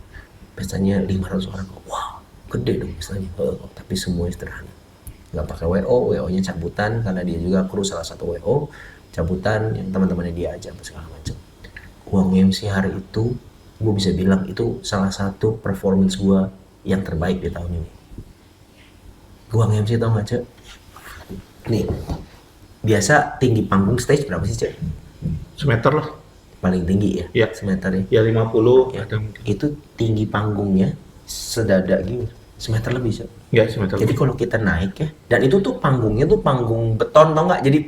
Pestanya 500 orang. Wow, gede dong pestanya. Tapi semua sederhana. Nggak pakai WO-nya cabutan karena dia juga kru salah satu WO, cabutan yang teman-temannya dia aja segala macam. Uang MC hari itu gue bisa bilang itu salah satu performance gue yang terbaik di tahun ini. Uang MC tau nggak Cek? Nih, biasa tinggi panggung stage berapa sih Cek? Semeter lah. Paling tinggi ya? Iya. Semeter ya? Ya 50 Ya. ada mungkin. Itu tinggi panggungnya sedada gitu, semeter lebih Cek. Ya semeter. Jadi kalau kita naik ya, dan itu tuh panggungnya tuh panggung beton tau nggak? Jadi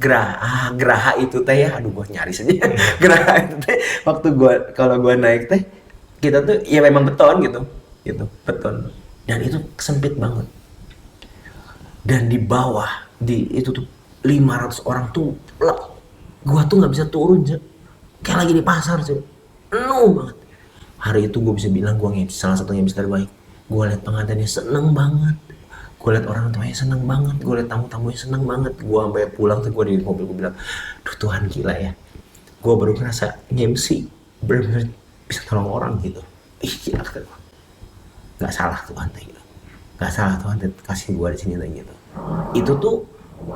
geraha itu teh ya, aduh gua nyaris aja. Geraha itu teh waktu kalau gua naik teh, kita tuh ya memang beton gitu beton. Dan itu sempit banget. Dan di bawah itu tuh 500 orang tuh, gua tuh nggak bisa turun aja, kayak lagi di pasar sih, penuh banget. Hari itu gua bisa bilang gua salah satu MC terbaik. Gue liat pengantinnya seneng banget, gue liat orang tuanya seneng banget, gue liat tamu-tamunya seneng banget. Gue sampai pulang tuh gue di mobil gue bilang, duh Tuhan gila ya, gue baru ngerasa MC bener-bener bisa tolong orang gitu. Ih gila kata gue, nggak salah Tuhan gitu, nggak salah Tuhan kasih gue di sini gitu. Itu tuh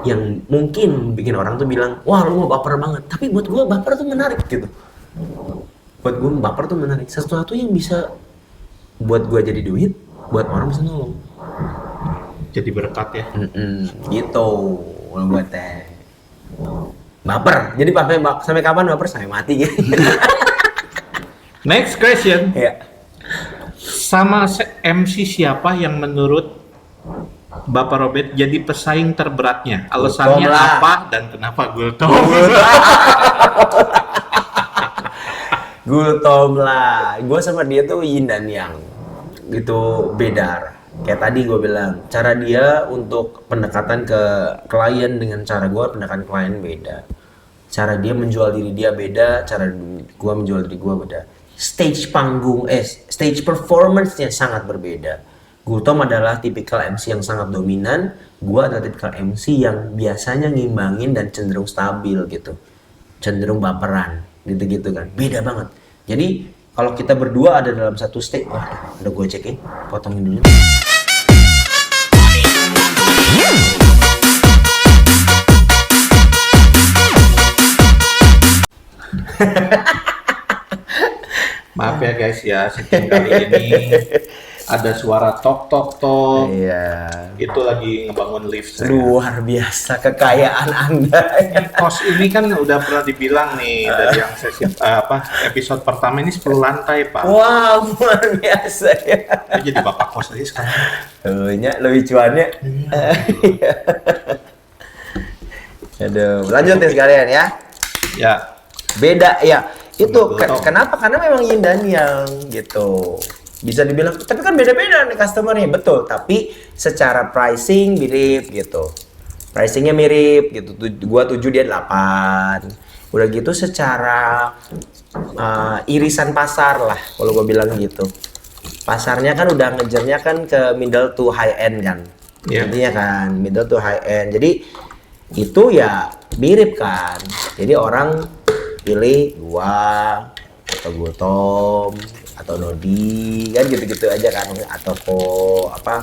yang mungkin bikin orang tuh bilang, wah lu mau baper banget, tapi buat gue baper tuh menarik gitu. Buat gue baper tuh menarik, sesuatu yang bisa buat gue jadi duit, buat orang bisa nolong. Jadi berkat ya. Gitu kalau buat teh baper. Jadi sampai kapan baper? Sampai mati gitu. Next question. Ya. Sama MC siapa yang menurut Bapak Robert jadi pesaing terberatnya? Alasannya Gultom lah. apa dan kenapa Gultom? Gultom lah. Gue sama dia tuh yin dan yang gitu, beda. Kayak tadi gue bilang, cara dia untuk pendekatan ke klien dengan cara gue pendekatan klien beda. Cara dia menjual diri dia beda, cara gue menjual diri gue beda. Stage performance-nya sangat berbeda. Gultom adalah tipikal MC yang sangat dominan, gue adalah tipikal MC yang biasanya ngimbangin dan cenderung stabil gitu. Cenderung baperan, gitu-gitu kan. Beda banget. Jadi, kalau kita berdua ada dalam satu stage, udah gue cekin, potongin dulu. Maaf ya guys ya, setting kali ini ada suara tok. Iya. Itu lagi ngebangun lift saya. Luar biasa kekayaan Anda. Kos ini kan udah pernah dibilang nih dari yang sesi episode pertama ini 10 lantai Pak. Wow, luar biasa ya. Jadi bapak kos aja sekarang. Lebih cuannya. Aduh, lanjut ya sekalian ya. Ya. Beda ya. Itu Betul. kenapa? Karena memang yin dan yang gitu. Bisa dibilang, tapi kan beda-beda nih customernya, betul. Tapi secara pricing mirip gitu. Pricingnya mirip gitu. Gua 7 dia 8. Udah gitu secara irisan pasar lah kalau gua bilang gitu. Pasarnya kan udah ngejarnya kan ke middle to high end kan. Yeah. Intinya kan middle to high end. Jadi itu ya mirip kan. Jadi orang pilih gua atau Gultom atau Nodi kan gitu-gitu aja kan, atau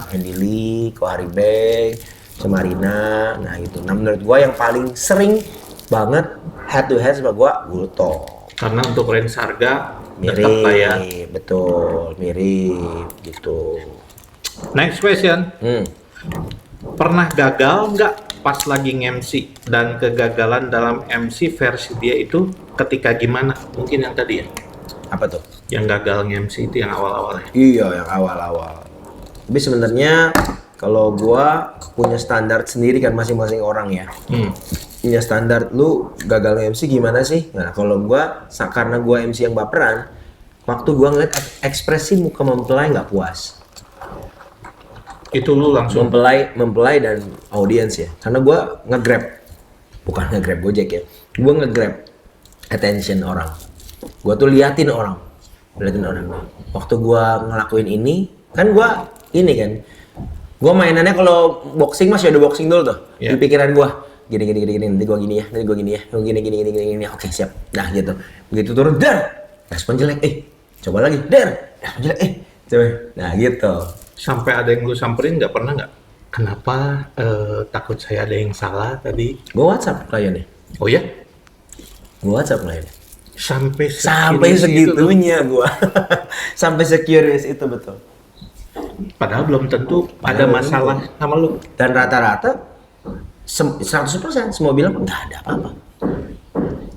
Andy Lee, Ko Haribeng, Semarina. Nah itu. Nah menurut gua yang paling sering banget head to head sama gua Gultom. Karena untuk range harga dekat Mirip, lah ya. betul, mirip gitu. Next question. Hmm. Pernah gagal nggak pas lagi nge-MC? Dan kegagalan dalam MC versi dia itu ketika gimana? Mungkin yang tadi ya? Apa tuh? Yang gagal nge-MC itu yang awal-awalnya. Iya, yang awal-awal. Tapi sebenarnya kalau gua punya standar sendiri kan masing-masing orang ya. Punya standar, lu gagal MC gimana sih? Nah, kalau gua karena gua MC yang baperan, waktu gue ngeliat ekspresi muka mempelai nggak puas. Itu lu langsung Mempelai dan audiens ya, karena gue bukan nge-grab Gojek ya, gue nge-grab attention orang. Gue tuh liatin orang. Waktu gue ngelakuin ini, kan gue ini kan, gue mainannya kalau boxing masih ada boxing dulu tuh di pikiran gue. Gini, nanti gue gini ya, gini, oke siap. Nah gitu, begitu turun, respon jelek, coba lagi, respon jelek, coba. Nah gitu. sampai ada yang lu samperin nggak pernah nggak? Kenapa takut saya ada yang salah tadi? Gue WhatsApp kliennya. Oh ya? Gue WhatsApp kliennya. Sampai segitunya gue. Sampai securious itu betul. Padahal belum tentu ada masalah sama lu. Dan rata-rata 100% semua bilang nggak ada apa-apa.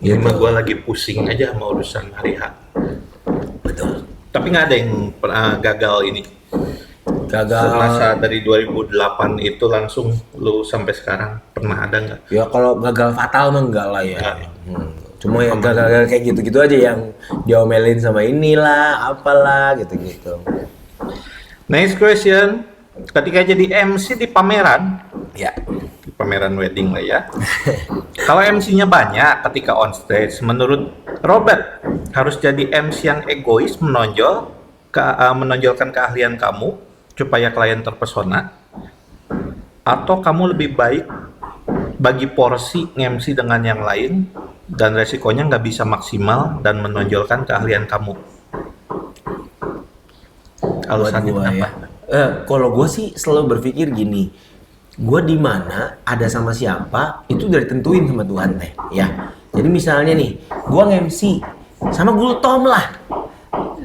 Ini mah gue lagi pusing aja sama urusan hari H. Betul. Tapi nggak ada yang pernah gagal ini. Masa dari 2008 itu langsung lu sampai sekarang pernah ada nggak? Ya kalau gagal fatal mah enggak lah ya. Enggak. Cuma yang gagal kayak gitu-gitu aja yang diomelin sama inilah, apalah gitu-gitu. Next question. Ketika jadi MC di pameran, Ya. di pameran wedding lah ya. Kalau MC-nya banyak ketika on stage, menurut Robert harus jadi MC yang egois, menonjolkan keahlian kamu supaya klien terpesona, atau kamu lebih baik bagi porsi MC dengan yang lain dan resikonya nggak bisa maksimal dan menonjolkan keahlian kamu. Alasannya Buat gua kenapa? Kalau gue sih selalu berpikir gini, gue di mana ada sama siapa itu udah ditentuin sama Tuhan teh, ya. Jadi misalnya nih, gue nge-MC sama Gultom lah,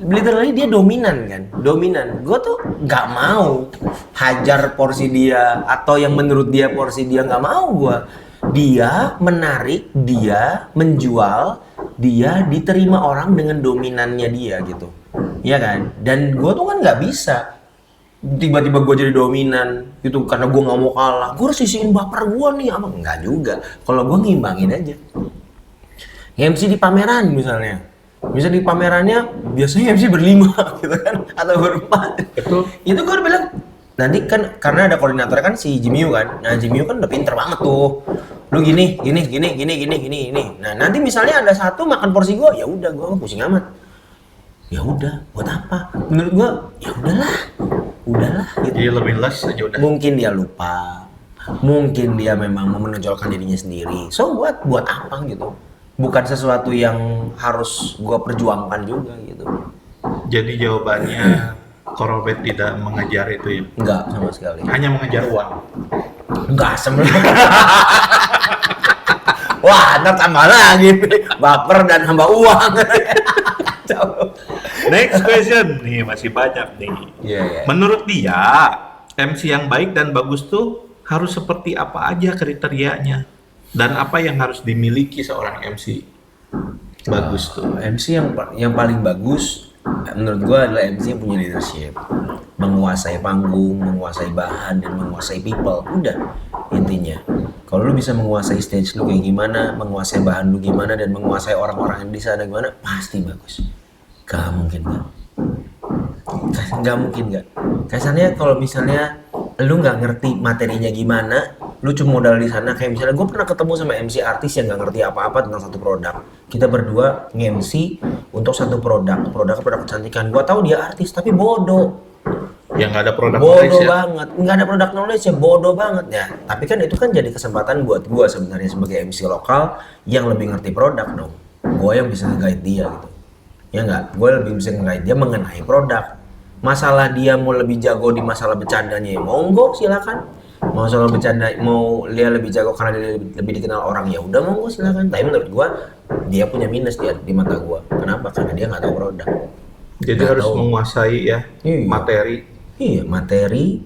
literally dia dominan kan, gue tuh nggak mau hajar porsi dia atau yang menurut dia porsi dia, nggak mau gue. Dia menarik, dia menjual, dia diterima orang dengan dominannya dia gitu, ya kan? Dan gue tuh kan nggak bisa tiba-tiba gue jadi dominan gitu karena gue nggak mau kalah. Gue harus sisihin baper gue nih, apa enggak juga. Kalau gue ngimbangin aja. MC di pameran misalnya di pamerannya biasanya MC berlima gitu kan, atau berempat. Betul. Itu gue bilang nanti kan karena ada koordinatornya kan si Jimiu kan. Nah Jimiu kan udah pinter banget tuh. Lu gini. Nah nanti misalnya ada satu makan porsi gue, ya udah gue pusing amat. Ya udah, buat apa? Menurut gue ya udahlah gitu. Jadi lebih less aja udah. Mungkin dia lupa, mungkin dia memang mau menonjolkan dirinya sendiri. So buat apa gitu? Bukan sesuatu yang harus gue perjuangkan juga gitu. Jadi jawabannya Korobet tidak mengejar itu ya? Enggak sama sekali. Hanya mengejar uang. Enggak sebenarnya. Wah, ntar tambah lagi baper dan hamba uang. Next question nih, masih banyak nih. Iya. Menurut dia, MC yang baik dan bagus tuh harus seperti apa aja kriterianya? Dan apa yang harus dimiliki seorang MC bagus tuh? MC yang paling bagus menurut gua adalah MC yang punya leadership, menguasai panggung, menguasai bahan dan menguasai people. Udah intinya. Kalau lu bisa menguasai stage lu kayak gimana, menguasai bahan lu gimana dan menguasai orang-orang yang di sana gimana, pasti bagus. Gak mungkin nggak. Kesannya kalau misalnya lu nggak ngerti materinya gimana, lu cuma modal di sana. Kayak misalnya gue pernah ketemu sama MC artis yang nggak ngerti apa-apa tentang satu produk. Kita berdua nge-MC untuk satu produk kecantikan. Gue tahu dia artis tapi bodoh. Yang nggak ada produk Bodoh knowledge ya? banget, nggak ada produk knowledge ya, bodoh banget ya. Tapi kan itu kan jadi kesempatan buat gue sebenarnya sebagai MC lokal yang lebih ngerti produk dong. Gue yang bisa nge-guide dia gitu. Ya nggak, gue lebih bisa nge-guide dia mengenai produk. Masalah dia mau lebih jago di masalah bercandanya ya monggo silakan. Masalah bercanda mau dia lebih jago karena dia lebih dikenal orang ya udah monggo silakan. Tapi menurut gue dia punya minus dia di mata gue. Kenapa? Karena dia nggak tahu produk. Jadi Nggak harus tahu. menguasai ya Iya. materi. Iya, materi,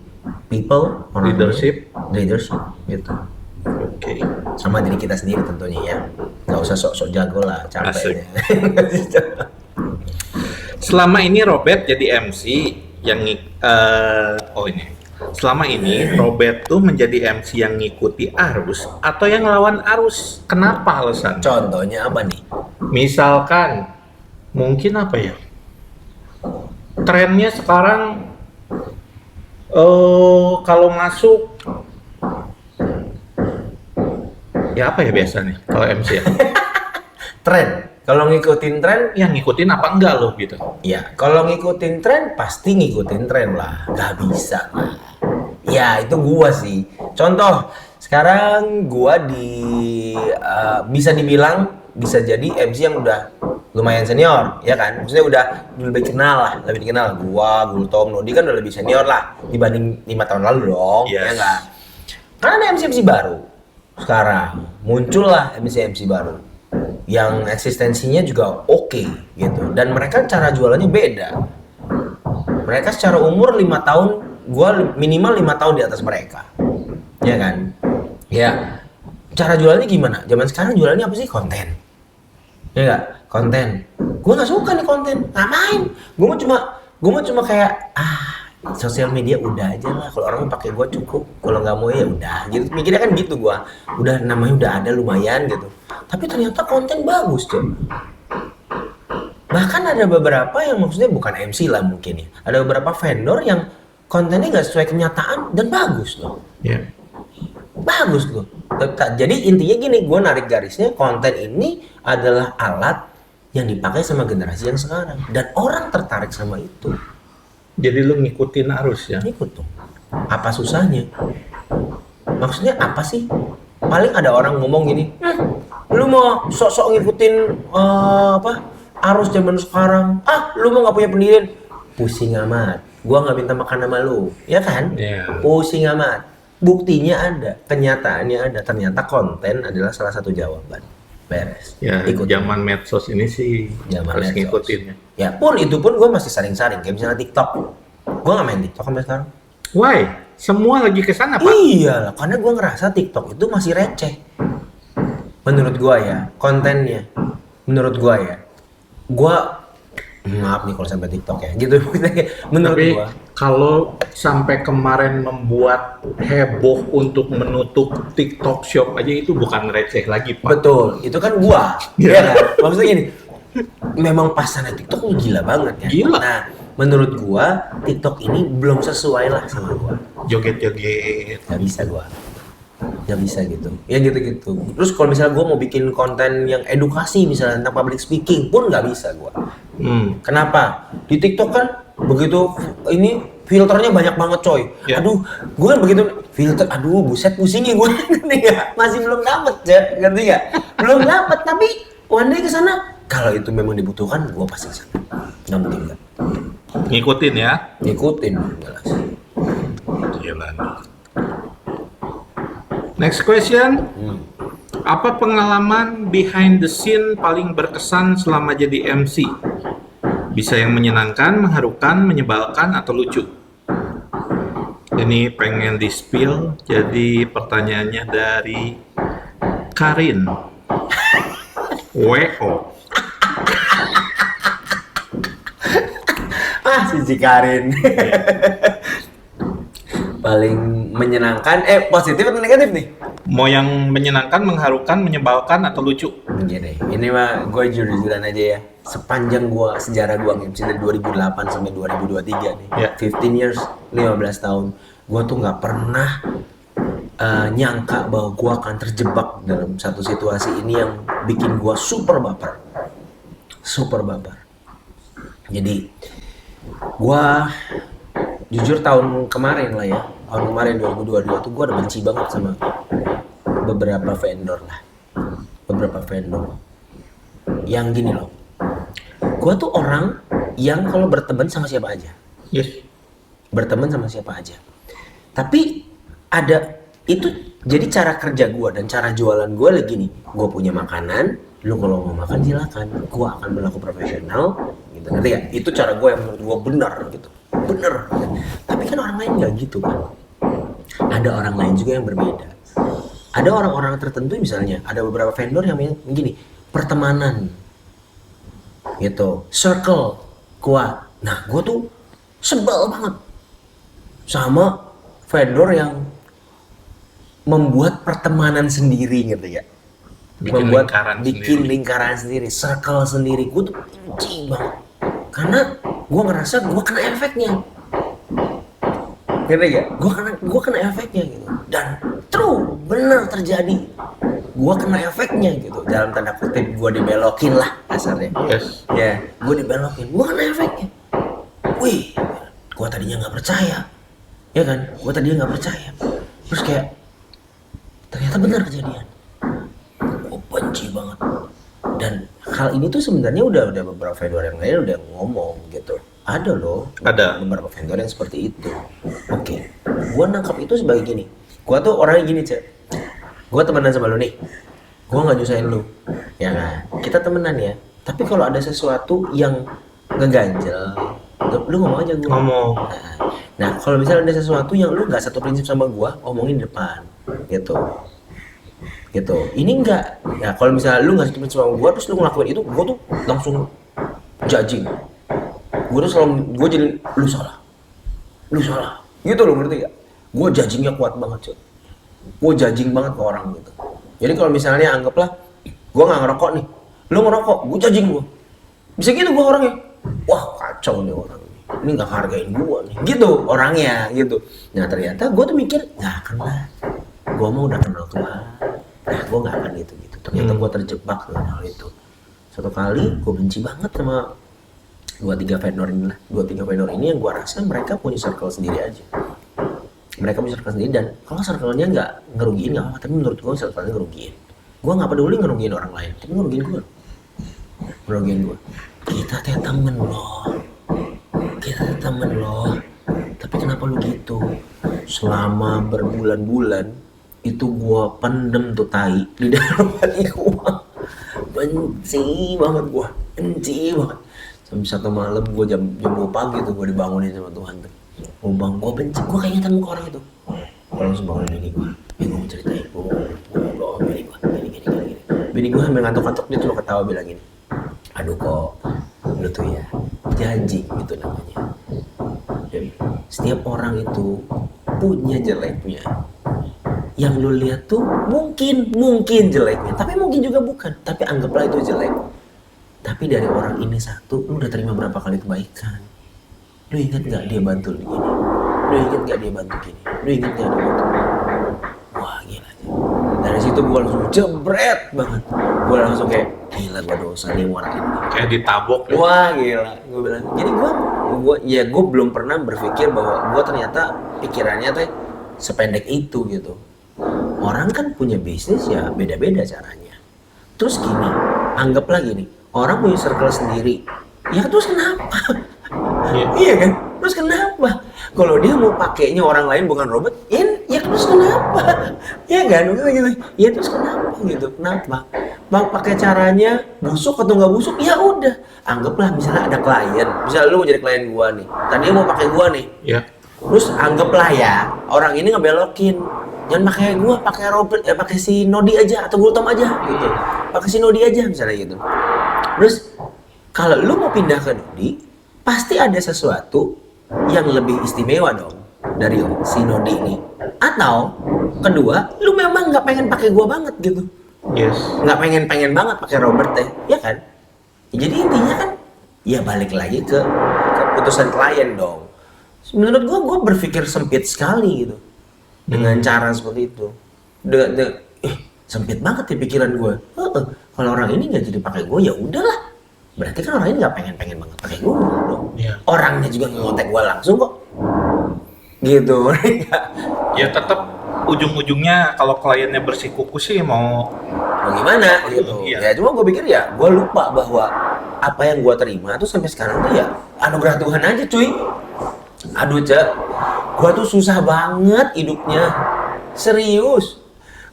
people, Leadership gitu. Oke. Sama diri kita sendiri tentunya ya. Nggak usah sok-sok jago lah, capek. Selama ini Robert jadi MC yang Selama ini Robert tuh menjadi MC yang ngikuti arus atau yang lawan arus. Kenapa alasan? Contohnya apa nih? Misalkan mungkin apa ya? trennya sekarang kalau masuk ya apa ya biasanya kalau MC ya? Tren. Kalau ngikutin tren, Ya ngikutin apa enggak lo gitu. ya kalau ngikutin tren pasti ngikutin tren lah. Gak bisa lah. Ya itu gua sih. Contoh, sekarang gua bisa dibilang bisa jadi MC yang udah lumayan senior, ya kan? Maksudnya udah lebih dikenal. Gua, Gultom, Nodi kan udah lebih senior lah dibanding 5 tahun lalu dong, Yes. ya enggak? Karena ada MC baru. Sekarang muncullah MC baru yang eksistensinya juga oke gitu, dan mereka cara jualannya beda. Mereka secara umur 5 tahun, gua minimal 5 tahun di atas mereka, ya kan? Ya, cara jualannya gimana? Zaman sekarang jualannya apa sih? Konten, ya nggak? Konten. Gua nggak suka nih konten, ngapain? Gua mah cuma kayak sosial media udah aja lah, kalau orang pakai gua cukup, kalau nggak mau ya udah gitu, mikirnya kan gitu. Gua udah, namanya udah ada lumayan gitu, tapi ternyata konten bagus tuh. Bahkan ada beberapa yang maksudnya bukan MC lah mungkin ya, ada beberapa vendor yang kontennya nggak sesuai kenyataan dan bagus loh, Ya. bagus loh. Jadi intinya gini, gua narik garisnya, konten ini adalah alat yang dipakai sama generasi yang sekarang, dan orang tertarik sama itu. Jadi lu ngikutin arus ya. Ikut tuh. Apa susahnya? Maksudnya apa sih? Paling ada orang ngomong gini, lu mau sok-sok ngikutin arus zaman sekarang? Lu mau nggak punya pendirian? Pusing amat. Gua nggak minta makan sama lu, ya kan? Iya. Pusing amat. Buktinya ada, kenyataannya ada. Ternyata konten adalah salah satu jawaban. Beres. Ya, Ikut. zaman medsos ini sih Zaman harus medsos. ngikutin ya. Ya pun itu pun gue masih saring-saring, kayak misalnya TikTok. Gue nggak main TikTok sampai sekarang. Why? Semua lagi ke sana, Pak. Iya lah, karena gue ngerasa TikTok itu masih receh. Menurut gue ya, kontennya. Menurut gue ya. Gue, maaf nih kalau sampai TikTok ya, gitu. Menurut Tapi gue. kalau sampai kemarin membuat heboh untuk menutup TikTok Shop aja itu bukan receh lagi, Pak. Betul, itu kan gue. Iya. Ya kan? Maksudnya gini, memang pasangan TikTok tuh gila banget ya. Gila. Nah, menurut gue, TikTok ini belum sesuai lah sama gue. Joget-joget. Gak bisa gua, nggak bisa gitu ya, gitu. Terus kalau misalnya gua mau bikin konten yang edukasi misalnya tentang public speaking pun nggak bisa gua. Kenapa? Di TikTok kan begitu ini filternya banyak banget coy. Ya. Aduh, gua kan begitu filter, aduh buset pusingin gua. Ngerti nggak? Masih belum dapet ya, ngerti nggak? Belum dapet, tapi one day kesana kalau itu memang dibutuhkan gua pasti kesana. Nggak mungkin nggak. Ngikutin ya. Ngikutin jelas. Gila nih. Next question. Apa pengalaman behind the scene paling berkesan selama jadi MC? Bisa yang menyenangkan, mengharukan, menyebalkan, atau lucu? Ini pengen di-spill, jadi pertanyaannya dari Karin. WO. Si Karin. Paling menyenangkan, positif atau negatif nih? Mau yang menyenangkan, mengharukan, menyebalkan, atau lucu? Gini, ini mah gue jujur-jujuran aja ya. Sepanjang sejarah gue nge-MC dari 2008 sampai 2023 nih, Ya. 15 years, 15 tahun, gue tuh nggak pernah nyangka bahwa gue akan terjebak dalam satu situasi ini yang bikin gue super baper. Jadi, gue jujur tahun kemarin lah ya, tahun kemarin 2022 tuh gue udah benci banget sama beberapa vendor yang gini loh. Gue tuh orang yang kalau berteman sama siapa aja, Yes. berteman sama siapa aja. Tapi ada itu, jadi cara kerja gue dan cara jualan gue lagi nih. Gue punya makanan, lu kalau mau makan silakan. Gue akan berlaku profesional, gitu. Ngerti gak? Itu cara gue yang menurut gue benar gitu. Bener. Tapi kan orang lain nggak gitu kan. Ada orang lain juga yang berbeda. Ada orang-orang tertentu misalnya, ada beberapa vendor yang begini, pertemanan, gitu, circle kuat. Nah, gue tuh sebel banget sama vendor yang membuat pertemanan sendiri, gitu ya. Bikin lingkaran bikin lingkaran sendiri, circle sendiri. Gue tuh benci banget. Karena gue ngerasa gue kena efeknya. Ngerti gak? Gue kena efeknya gitu. Dan true, bener terjadi. Gue kena efeknya gitu. Dalam tanda kutip gue dibelokin lah kasarnya. Yes. Ya, gue dibelokin. Gue kena efeknya. Wih, gue tadinya nggak percaya. Ya kan? Gue tadinya nggak percaya. Terus kayak ternyata benar kejadian. Gue benci banget. Dan hal ini tuh sebenarnya udah beberapa vendor yang lain udah ngomong gitu. Ada loh, Ada. beberapa vendor yang seperti itu. Oke, gua nangkap itu sebagai gini. Gua tuh orangnya gini, Cek. Gua temenan sama lu nih. Gua nggak nyusahin lu. Ya kan? Kita temenan ya. Tapi kalau ada sesuatu yang ngeganjel, lu ngomong aja gua. Ngomong. Nah, kalau misalnya ada sesuatu yang lu nggak satu prinsip sama gua, omongin di depan. Gitu. Ini enggak. Ya kalau misalnya lu nggak satu prinsip sama gua, terus lu ngelakuin itu, gua tuh langsung judging. Gue tuh selalu, gue jadi lu salah gitu loh, ngerti gak? Gue judgingnya kuat banget cuy, gue judging banget ke orang gitu. Jadi kalau misalnya anggaplah gue nggak ngerokok nih, lu ngerokok, gue judging gue, bisa gitu gue orangnya. Wah kacau nih orang ini nggak hargain gue nih, gitu orangnya gitu. Nah ternyata gue tuh mikir nggak akan lah, gue mau udah kenal Tuhan, nah gue nggak akan gitu. Ternyata gue terjebak dengan hal itu. Satu kali gue benci banget sama 2-3 vendor ini yang gue rasa mereka punya circle sendiri aja. Mereka punya circle sendiri, dan kalau circle-nya nggak ngerugiin nggak apa-apa, tapi menurut gue circle-nya ngerugiin. Gue nggak peduli ngerugiin orang lain, tapi ngerugiin gue. Kita teh temen loh, tapi kenapa lu gitu? Selama berbulan-bulan itu gue pendem tuh tai di dalam hati gue. Benci banget. Sampai satu malam gue jam 2 pagi tuh gue dibangunin sama Tuhan tuh. Bang, gue benci, gue keingetan muka orang itu. Gue langsung bangunin bini gue. Gue mau ceritain, gue ngobrol sama bini gue. Gini. Bini gue sambil ngantuk-ngantuk, dia tuh ketawa bilang gini. Aduh kok, lu tuh ya janji gitu namanya. Dan setiap orang itu punya jeleknya. Yang lu lihat tuh mungkin jeleknya, tapi mungkin juga bukan. Tapi anggaplah itu jelek. Tapi dari orang ini satu, lu udah terima berapa kali kebaikan? Lu ingat gak dia bantu lu gini? Lu ingat gak dia bantu gini? Lu ingat gak dia bantu gini? Wah gila. Dari situ gue langsung jebret banget. Gue langsung kayak, gila gue dosa nih orang ini. Kayak ditabok. Wah gila. Gue bilang, jadi gue belum pernah berpikir bahwa gue ternyata pikirannya tuh sependek itu gitu. Orang kan punya bisnis ya beda-beda caranya. Terus gini, anggaplah gini. Orang punya circle sendiri, ya terus kenapa? Iya kan? Terus kenapa? Kalau dia mau pakainya orang lain bukan robot, ya terus kenapa? Iya kan? Gitu. Ya terus kenapa gitu? Kenapa? Bang pakai caranya busuk atau nggak busuk? Ya udah. Anggaplah misalnya ada klien, misalnya lu mau jadi klien gua nih, tadinya mau pakai gua nih. Iya. Terus anggaplah ya orang ini ngebelokin, jangan pakai gua, pakai robot, pakai si Nodi aja atau Gultom aja gitu. Pakai si Nodi aja misalnya gitu. Terus kalau lu mau pindah ke Nodi, pasti ada sesuatu yang lebih istimewa dong dari si Nodi ini. Atau kedua, lu memang nggak pengen pakai gua banget gitu. Yes. Nggak pengen banget pakai Robert teh, ya kan? Jadi intinya kan, ya balik lagi ke keputusan klien dong. Menurut gua berpikir sempit sekali gitu dengan cara seperti itu. Sempit banget ya pikiran gue. Kalau orang ini nggak jadi pakai gue, ya udahlah. Berarti kan orang ini nggak pengen banget pakai gue dong. Yeah. Orangnya juga ngontek gue langsung kok. Gitu. Ya tetap ujung-ujungnya kalau kliennya bersikuku sih mau gimana gitu. Iya. Ya cuma gue pikir ya, gue lupa bahwa apa yang gue terima tuh sampai sekarang tuh ya anugerah Tuhan aja cuy. Aduh Cek, gue tuh susah banget hidupnya. Serius.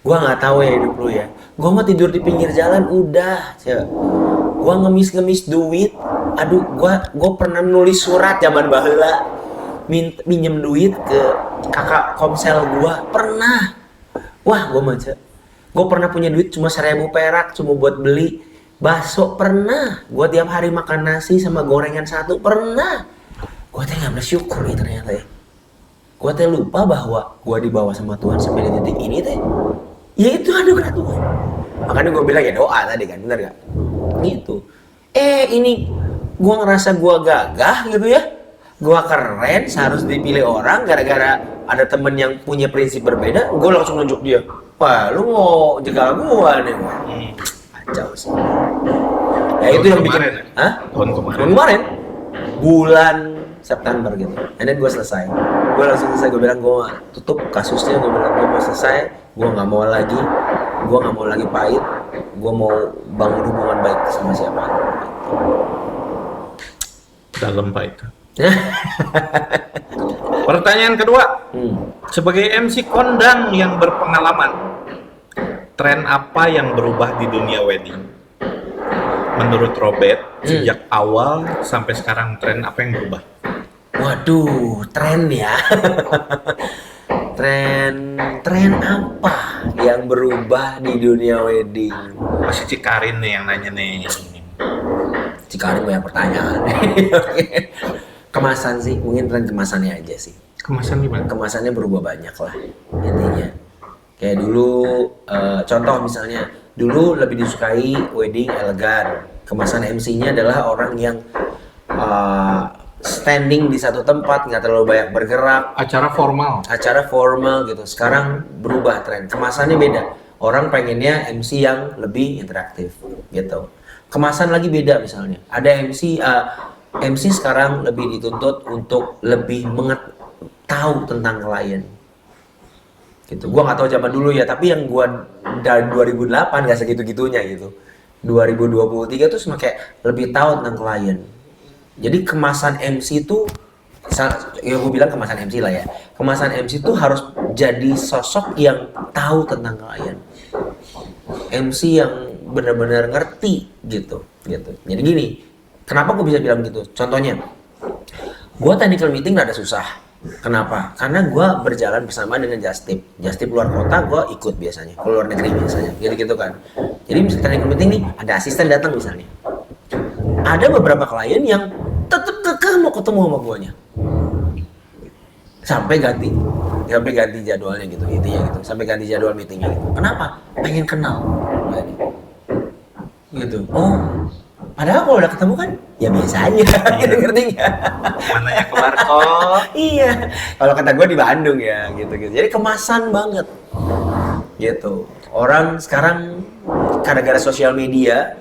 Gua nggak tahu ya hidup lu ya. Gua mah tidur di pinggir jalan udah, Cek. Gua ngemis duit. Aduh, gua pernah nulis surat zaman baheula minjem duit ke kakak komsel gua, pernah. Wah, gua mah Cek. Gua pernah punya duit cuma 1.000 perak cuma buat beli bakso, pernah. Gua tiap hari makan nasi sama gorengan satu, pernah. Gua teh nggak bersyukur nih ternyata ya. Gua teh lupa bahwa gua dibawa sama Tuhan sampai di titik ini teh. Ya itu anugerah Tuhan. Makanya gue bilang ya doa tadi kan, benar gak? Gitu. Ini gue ngerasa gue gagah gitu ya, gue keren, seharus dipilih orang gara-gara ada temen yang punya prinsip berbeda, gue langsung nunjuk dia. Wah, lu mau jegal gue nih. Kacau sih. Ya itu yang bikin. Kemarin, ya? Hah? Tahun kemarin. Tahun kemarin. Bulan September gitu. And then gue selesai. Gue langsung selesai, gue bilang gue tutup kasusnya, gue bilang gue mau selesai, gue nggak mau lagi pahit, gue mau bangun hubungan baik sama siapa. Dalam Pak itu. Pertanyaan kedua, sebagai MC kondang yang berpengalaman, tren apa yang berubah di dunia wedding? Menurut Robert, sejak awal sampai sekarang tren apa yang berubah? Waduh, tren ya. Tren apa yang berubah di dunia wedding? Masih Cikarin nih yang nanya nih. Cikarin banyak pertanyaan. Kemasan sih, mungkin tren kemasannya aja sih. Kemasan gimana? Kemasannya berubah banyak lah intinya. Kayak dulu, contoh misalnya, dulu lebih disukai wedding elegan. Kemasan MC-nya adalah orang yang standing di satu tempat, nggak terlalu banyak bergerak. Acara formal Gitu. Sekarang berubah tren. Kemasannya beda. Orang pengennya MC yang lebih interaktif gitu. Kemasan lagi beda misalnya. Ada MC sekarang lebih dituntut untuk lebih tahu tentang klien. Gitu. Gua nggak tahu zaman dulu ya, tapi yang gua dari 2008 nggak segitu-gitunya gitu. 2023 tuh semakin lebih tahu tentang klien. Jadi kemasan MC itu, ya gue bilang kemasan MC lah ya. Kemasan MC itu harus jadi sosok yang tahu tentang klien. MC yang benar-benar ngerti gitu. Jadi gini, kenapa gue bisa bilang gitu? Contohnya, gue technical meeting rada susah. Kenapa? Karena gue berjalan bersama dengan Justip. Justip luar kota gue ikut biasanya, keluar negeri biasanya, gitu kan. Jadi misalnya technical meeting nih, ada asisten datang misalnya. Ada beberapa klien yang tetap kekeh mau ketemu sama guanya. Sampai ganti jadwalnya gitu, intinya gitu. Sampai ganti jadwal meetingnya gitu. Kenapa? Pengen kenal. Gitu. Oh, padahal kalau udah ketemu kan, ya biasa aja. Gitu, ngerti nggak? Mananya ke Marco? Iya. Kalau kata gue di Bandung ya, gitu. Jadi kemasan banget. Gitu. Orang sekarang gara-gara sosial media,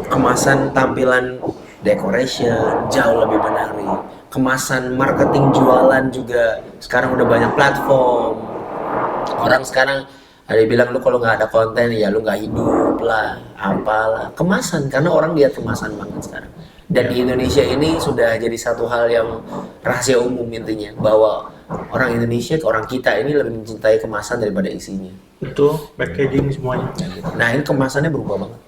kemasan tampilan decoration jauh lebih menarik. Kemasan marketing jualan juga sekarang udah banyak platform. Orang sekarang ada yang bilang lu kalau nggak ada konten ya lu nggak hidup lah, apalah. Kemasan, karena orang lihat kemasan banget sekarang. Dan di Indonesia ini sudah jadi satu hal yang rahasia umum intinya, bahwa orang Indonesia, orang kita ini lebih mencintai kemasan daripada isinya. Itu packaging semuanya. Nah ini kemasannya berubah banget.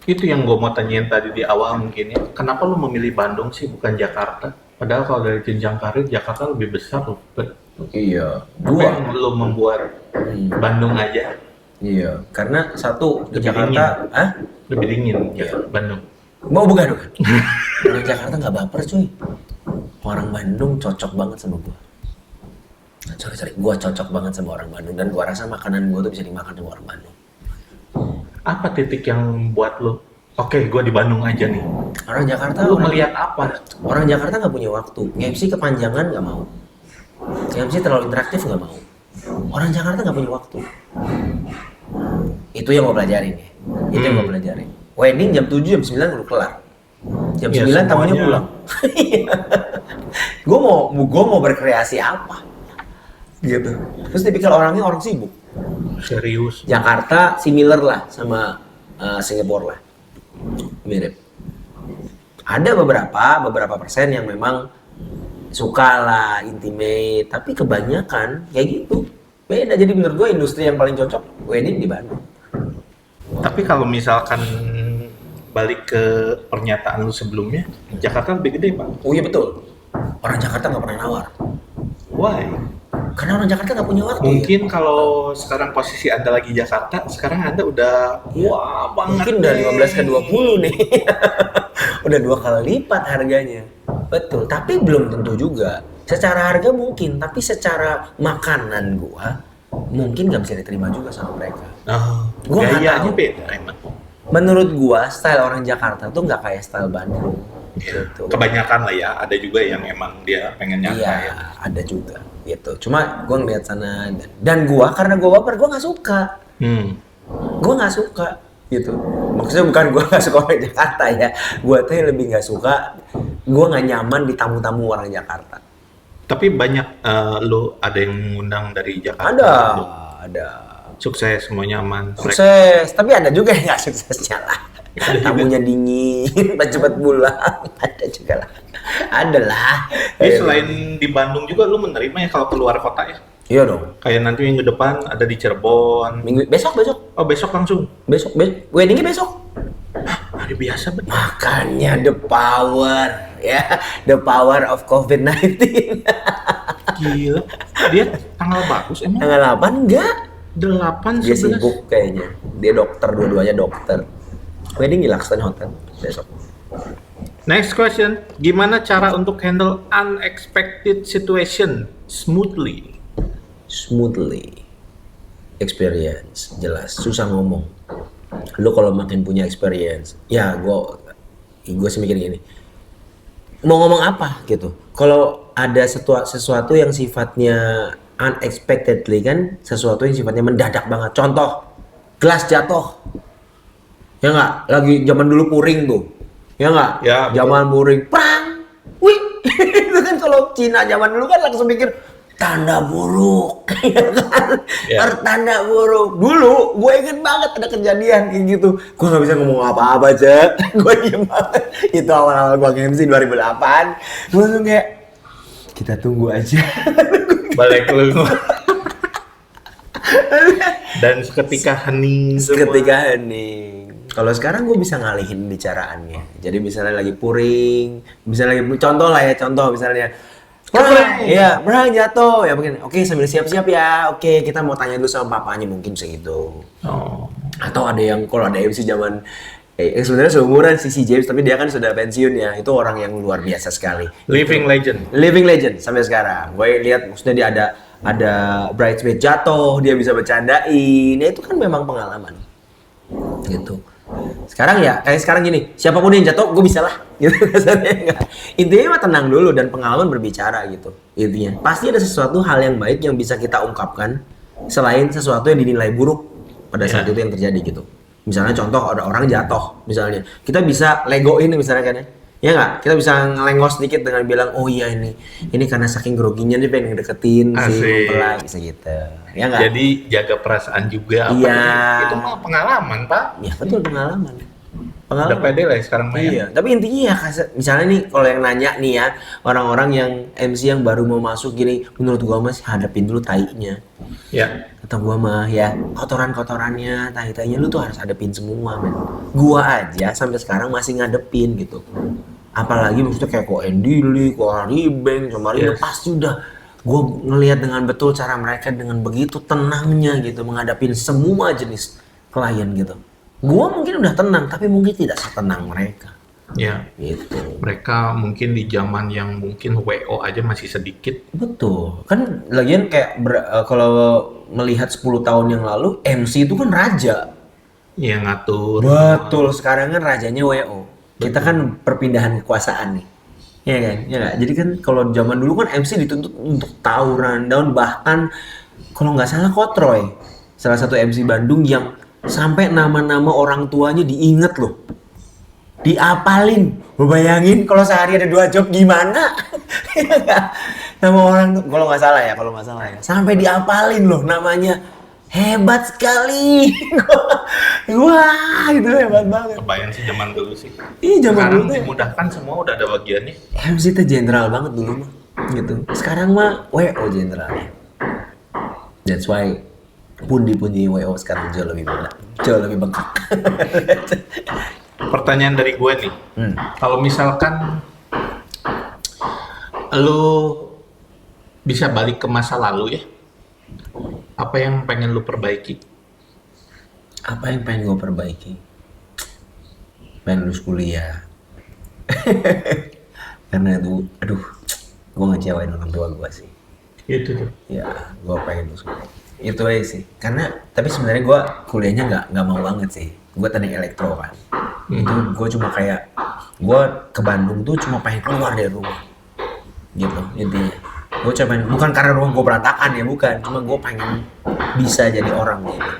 Itu yang gue mau tanyain tadi di awal mungkin ya. Kenapa lu memilih Bandung sih bukan Jakarta? Padahal kalau dari jenjang karir Jakarta lebih besar loh. Iya. Apa yang lu membuat Bandung aja? Iya. Karena satu di Lebih Jakarta, Lebih dingin ya Bandung. bukan. Orang Jakarta nggak baper cuy. Orang Bandung cocok banget sama gua. Sorry, gua cocok banget sama orang Bandung, dan gua rasa makanan gua tuh bisa dimakan sama orang Bandung. Apa titik yang buat lu? Oke, gue di Bandung aja nih. Orang Jakarta, Lu melihat apa? Orang Jakarta nggak punya waktu. MC kepanjangan nggak mau. MC terlalu interaktif nggak mau. Orang Jakarta nggak punya waktu. Itu yang gue pelajarin ya. Itu yang gue pelajarin. Wedding jam 7, jam 9 udah kelar. Jam Ya, 9 tamunya semuanya. pulang. Gue mau berkreasi apa? Gitu. Terus tipikal orangnya orang sibuk. Serius. Jakarta similar lah sama Singapura lah. Mirip. Ada beberapa persen yang memang suka lah intimate, tapi kebanyakan kayak gitu. Beda. Jadi menurut gue industri yang paling cocok wedding di Bandung. Tapi kalau misalkan balik ke pernyataan lu sebelumnya, Jakarta lebih gede, Pak. Oh iya betul. Orang Jakarta nggak pernah nawar. Why? Karena orang Jakarta nggak punya waktu. Mungkin kalau sekarang posisi Anda lagi Jakarta, sekarang Anda udah wah banget. Mungkin udah nih. 15 ke 20 nih. Udah 2 kali lipat harganya. Betul, tapi belum tentu juga. Secara harga mungkin, tapi secara makanan gua mungkin nggak bisa diterima juga sama mereka. Oh, Gua nggak gayanya tahu. beda emang. menurut gua style orang Jakarta tuh nggak kayak style Bandung. Gitu. Kebanyakan lah ya, ada juga yang emang dia pengen nyantai Iya, ya. ada juga gitu. Cuma gua ngeliat sana dan gua karena gua baper, gua nggak suka. Gua nggak suka gitu. Maksudnya bukan gua nggak suka orang Jakarta ya. Gua tuh lebih nggak suka. Gua nggak nyaman di tamu-tamu orang Jakarta. Tapi banyak lo ada yang mengundang dari Jakarta. Ada. Sukses, semuanya aman. Sukses, tapi ada juga yang nggak suksesnya lah. Tamunya dingin, cepat pulang. Ada juga lah. Ada lah. Jadi selain di Bandung juga lu menerima ya kalau keluar kota ya? Iya dong. Kayak nanti minggu depan ada di Cirebon. Besok. Oh besok langsung? Besok. Weddingnya besok. Hari biasa bener. Makanya the power ya, the power of COVID-19. Gila. Dia tanggal bagus emang? Tanggal 8 enggak? 8, Dia 11. sibuk kayaknya. Dia dokter, dua-duanya dokter. Wedding di Luxton Hotel besok. Next question. Gimana cara untuk handle unexpected situation smoothly? Experience, jelas. Susah ngomong. Lu kalau makin punya experience, ya gue sih mikir gini. Mau ngomong apa gitu. Kalau ada sesuatu yang sifatnya unexpectedly kan, sesuatu yang sifatnya mendadak banget. Contoh, gelas jatuh. Ya nggak? Lagi zaman dulu puring tuh. Ya nggak? Ya, betul. Zaman puring, perang. Wih, itu kan kalau Cina zaman dulu kan langsung mikir tanda buruk, ya kan? Ya. Pertanda buruk. Dulu gue inget banget ada kejadian kayak gitu. Gue nggak bisa ngomong apa-apa aja. Gue diem banget. Itu awal-awal gue MC 2008. Gue langsung kayak kita tunggu aja. Balik lu. Dan seketika hening semua. Ketika hening. Kalau sekarang gue bisa ngalihin bicaraannya. Jadi misalnya lagi puring, misalnya lagi contoh misalnya perang jatuh ya mungkin. Oke, sambil siap-siap ya. Oke, kita mau tanya dulu sama papanya mungkin segitu. Oh. Atau ada yang kalau ada MC zaman sebenarnya seumuran si James tapi dia kan sudah pensiun ya. Itu orang yang luar biasa sekali. Living legend. Living legend sampai sekarang. Gue lihat maksudnya dia ada bridesmaid jatuh, dia bisa bercandain. Ya itu kan memang pengalaman. Gitu. Sekarang ya kayak sekarang gini, siapapun yang jatuh gue bisa lah gitu. Intinya mah tenang dulu dan pengalaman berbicara gitu. Intinya pasti ada sesuatu hal yang baik yang bisa kita ungkapkan selain sesuatu yang dinilai buruk pada saat itu yang terjadi gitu. Misalnya contoh ada orang jatuh misalnya, kita bisa legoin misalnya kan ya nggak, kita bisa ngelengos sedikit dengan bilang oh iya ini karena saking groginya dia pengen deketin si mempelai bisa gitu ya nggak. Jadi jaga perasaan juga. Iya. Itu mah pengalaman pak. Ya betul pengalaman. Udah pede lah ya sekarang mah. Iya, tapi intinya ya misalnya nih kalau yang nanya nih ya orang-orang yang MC yang baru mau masuk gini, menurut gua masih hadapin dulu tainya. Ya. Kata gua mah ya kotoran-kotorannya, tai-tainya lu tuh harus hadapin semua men. Gua aja sampai sekarang masih ngadepin gitu. Apalagi maksudnya kayak kok Endili, kok Haribeng, sama Rino pasti udah gua ngelihat dengan betul cara mereka dengan begitu tenangnya gitu menghadapin semua jenis klien gitu. Gua mungkin udah tenang, tapi mungkin tidak setenang mereka. Ya. Gitu. Mereka mungkin di zaman yang mungkin WO aja masih sedikit. Betul. Kan lagian kayak kalau melihat 10 tahun yang lalu, MC itu kan raja. Yang ngatur. Betul. Sekarang kan rajanya WO. Kita kan perpindahan kekuasaan nih. Iya kan? Ya nggak? Jadi kan kalau zaman dulu kan MC dituntut untuk tahu rundown, bahkan kalau nggak salah Kotroy, salah satu MC Bandung yang sampai nama-nama orang tuanya diinget loh, diapalin. Lo bayangin kalau sehari ada 2 job gimana? Nama orang kalau nggak salah ya, sampai diapalin loh namanya. Hebat sekali. Wah, itu hebat banget. Kebayang sih zaman dulu sih. Iya, zaman Sekarang dulu tuh dimudahkan semua udah ada bagiannya. MC itu jenderal banget dulu mah, gitu. Sekarang mah WO jenderalnya. That's why pundi-pundi WO sekarang jauh lebih mudah, jauh lebih bengkak. Pertanyaan dari gue nih, kalau misalkan lu bisa balik ke masa lalu ya, apa yang pengen lu perbaiki? Apa yang pengen gue perbaiki? Pengen lulus kuliah. Karena itu, aduh, gue ngecewain orang tua gue sih. Itu tuh. Ya, gue pengen lulus kuliah. Itu aja sih. Karena, tapi sebenarnya gue kuliahnya nggak mau banget sih. gue teknik elektro kan. Itu gue cuma kayak gue ke Bandung tuh cuma pengen keluar dari rumah gitu intinya. Gue cuma pengen, bukan karena rumah gue berantakan ya, bukan, cuma gue pengen bisa jadi orang gitu.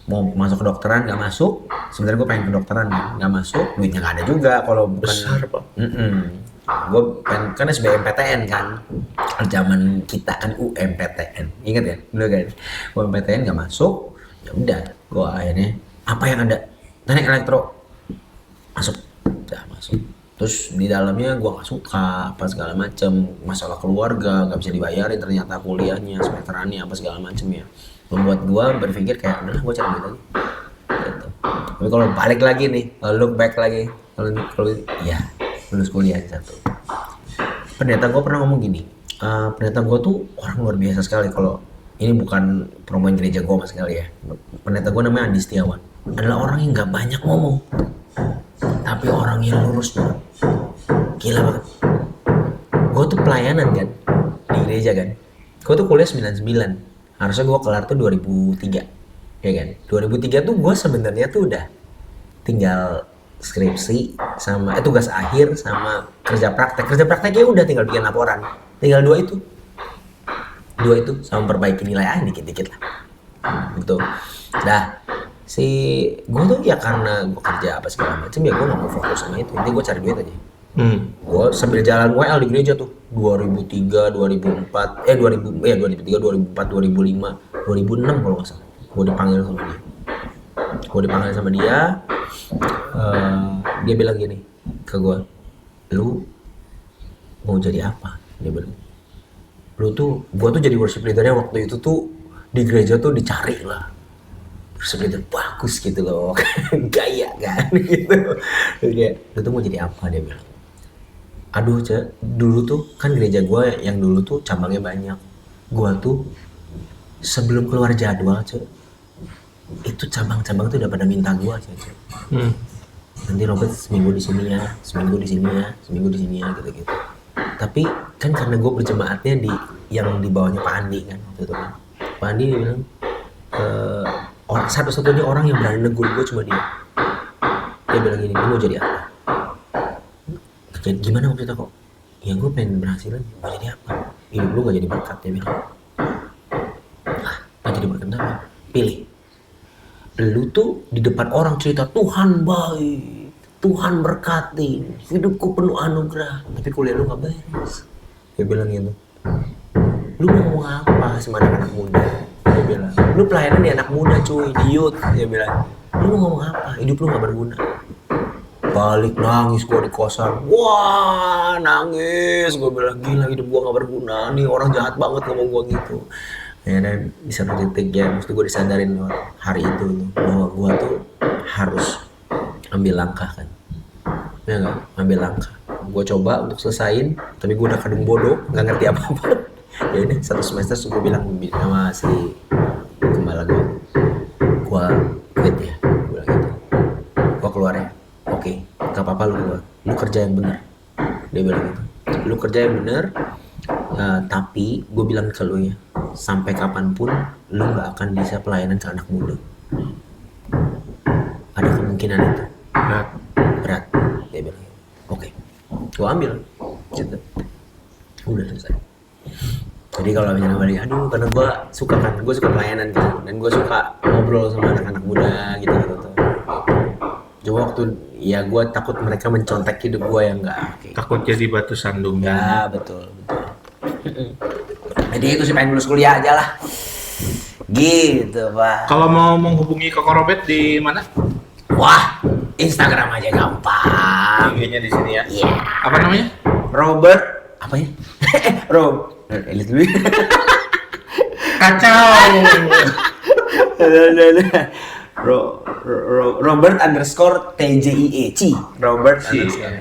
Mau masuk kedokteran nggak masuk, sebenarnya gue pengen kedokteran nggak masuk, duitnya nggak ada juga kalau bukan. Besar, Pak. Gue pengen, kan SBMPTN kan, zaman kita kan UMPTN, ingat ya, dulu kan, UMPTN nggak masuk, ya udah, gue akhirnya apa yang ada, teknik elektro, masuk, udah masuk. Terus di dalamnya gue gak suka apa segala macem, masalah keluarga gak bisa dibayarin ternyata kuliahnya, semesterannya apa segala macem ya, membuat gue berpikir kayak udahlah gue cari duit aja gitu. Tapi kalau balik lagi nih, look back lagi, kalau ya lulus kuliah satu, pendeta gue pernah ngomong gini, pendeta gue tuh orang luar biasa sekali. Kalau ini bukan promoin gereja gue mas sekali ya, pendeta gue namanya Andi Setiawan, adalah orang yang gak banyak ngomong tapi orang yang lurus banget, gila banget. Gue tuh pelayanan kan di gereja kan, gue tuh kuliah 99, harusnya gue kelar tuh 2003 ya kan. 2003 tuh gue sebenarnya tuh udah tinggal skripsi sama tugas akhir sama kerja prakteknya udah tinggal bikin laporan, tinggal dua itu sama perbaiki nilai dikit-dikit lah gitu. Dah si gue tuh ya karena gue kerja apa segala macam ya gue nggak mau fokus sama itu, intinya gue cari duit aja. Gue sambil jalan WL di gereja tuh 2003 2004 2003 2004 2005 2006 kalau nggak salah gue dipanggil sama dia. Dia bilang gini ke gue, lu mau jadi apa? Dia bilang, gue tuh jadi worship leadernya waktu itu tuh di gereja tuh dicari lah, worship leader bagus gitu loh, gaya kan gitu. Kayak, lu tuh mau jadi apa? Dia bilang, aduh dulu tuh kan gereja gue yang dulu tuh cabangnya banyak, gue tuh sebelum keluar jadwal itu cabang-cabang tuh udah pada minta gue nanti Robert seminggu di sini ya, seminggu di sini ya gitu. Tapi kan karena gue berjemaatnya di yang di bawahnya Pak Andi kan waktu itu kan. Pak Andi dia bilang orang satu-satunya orang yang berani negur gue cuma dia. Dia bilang gini, lu mau jadi apa? Gimana maksudnya kok? Ya gue pengen berhasil aja. Mau jadi apa? Hidup lu gak jadi berkat, dia bilang. Gak jadi berkat apa? Pilih. Lu tuh di depan orang cerita Tuhan baik, Tuhan berkati, hidupku penuh anugerah, tapi kuliah lu gak beres. Dia bilang gitu. Lu mau ngomong apa sama anak-anak muda? Dia bilang, lu pelayanan di anak muda cuy, di youth. Dia bilang, lu mau ngomong apa? Hidup lu gak berguna. Balik nangis gue di kosan, wah nangis. Gue bilang, gila hidup gue gak berguna, nih orang jahat banget ngomong gue gitu. Ya, dan di satu titik ya, mesti gue disadarin hari itu bahwa gue tuh harus ambil langkah kan, ya nggak, ambil langkah. Gue coba untuk selesain, tapi gue udah kadung bodoh, nggak ngerti apa-apa. Ya udah satu semester gue bilang sama si gembala gue quit ya, gue bilang gitu, gue keluar ya, oke, nggak apa-apa lu kerja yang benar, dia bilang gitu, lu kerja yang benar. Tapi gue bilang ke lu ya, sampai kapanpun lu nggak akan bisa pelayanan ke anak muda. Ada kemungkinan itu berat. Dia bilang, oke, gue ambil, gitu. Udah selesai. Jadi kalau misalnya balik, aduh, karena gue suka pelayanan kan, dan gue suka ngobrol sama anak-anak muda gitu. Coba waktu ya gue takut mereka mencontek hidup gue yang nggak. Takut jadi batu sandung. Ya betul. Jadi itu sih pengen lulus kuliah aja lah. Gitu pak. Kalau mau menghubungi Koko Robert di mana? Wah, Instagram aja gampang. IG-nya di sini ya. Iya. Apa namanya? Robert apa ya? Lihat dulu. Kacau. Robert _ TJIE. Robert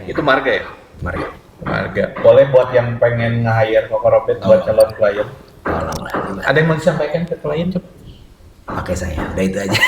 Itu marga ya? Marga. Boleh buat yang pengen nge-hire Koko Robert buat calon klien. Tolong lah. Ada yang mau disampaikan ke klien coba? Pakai saya, udah itu aja.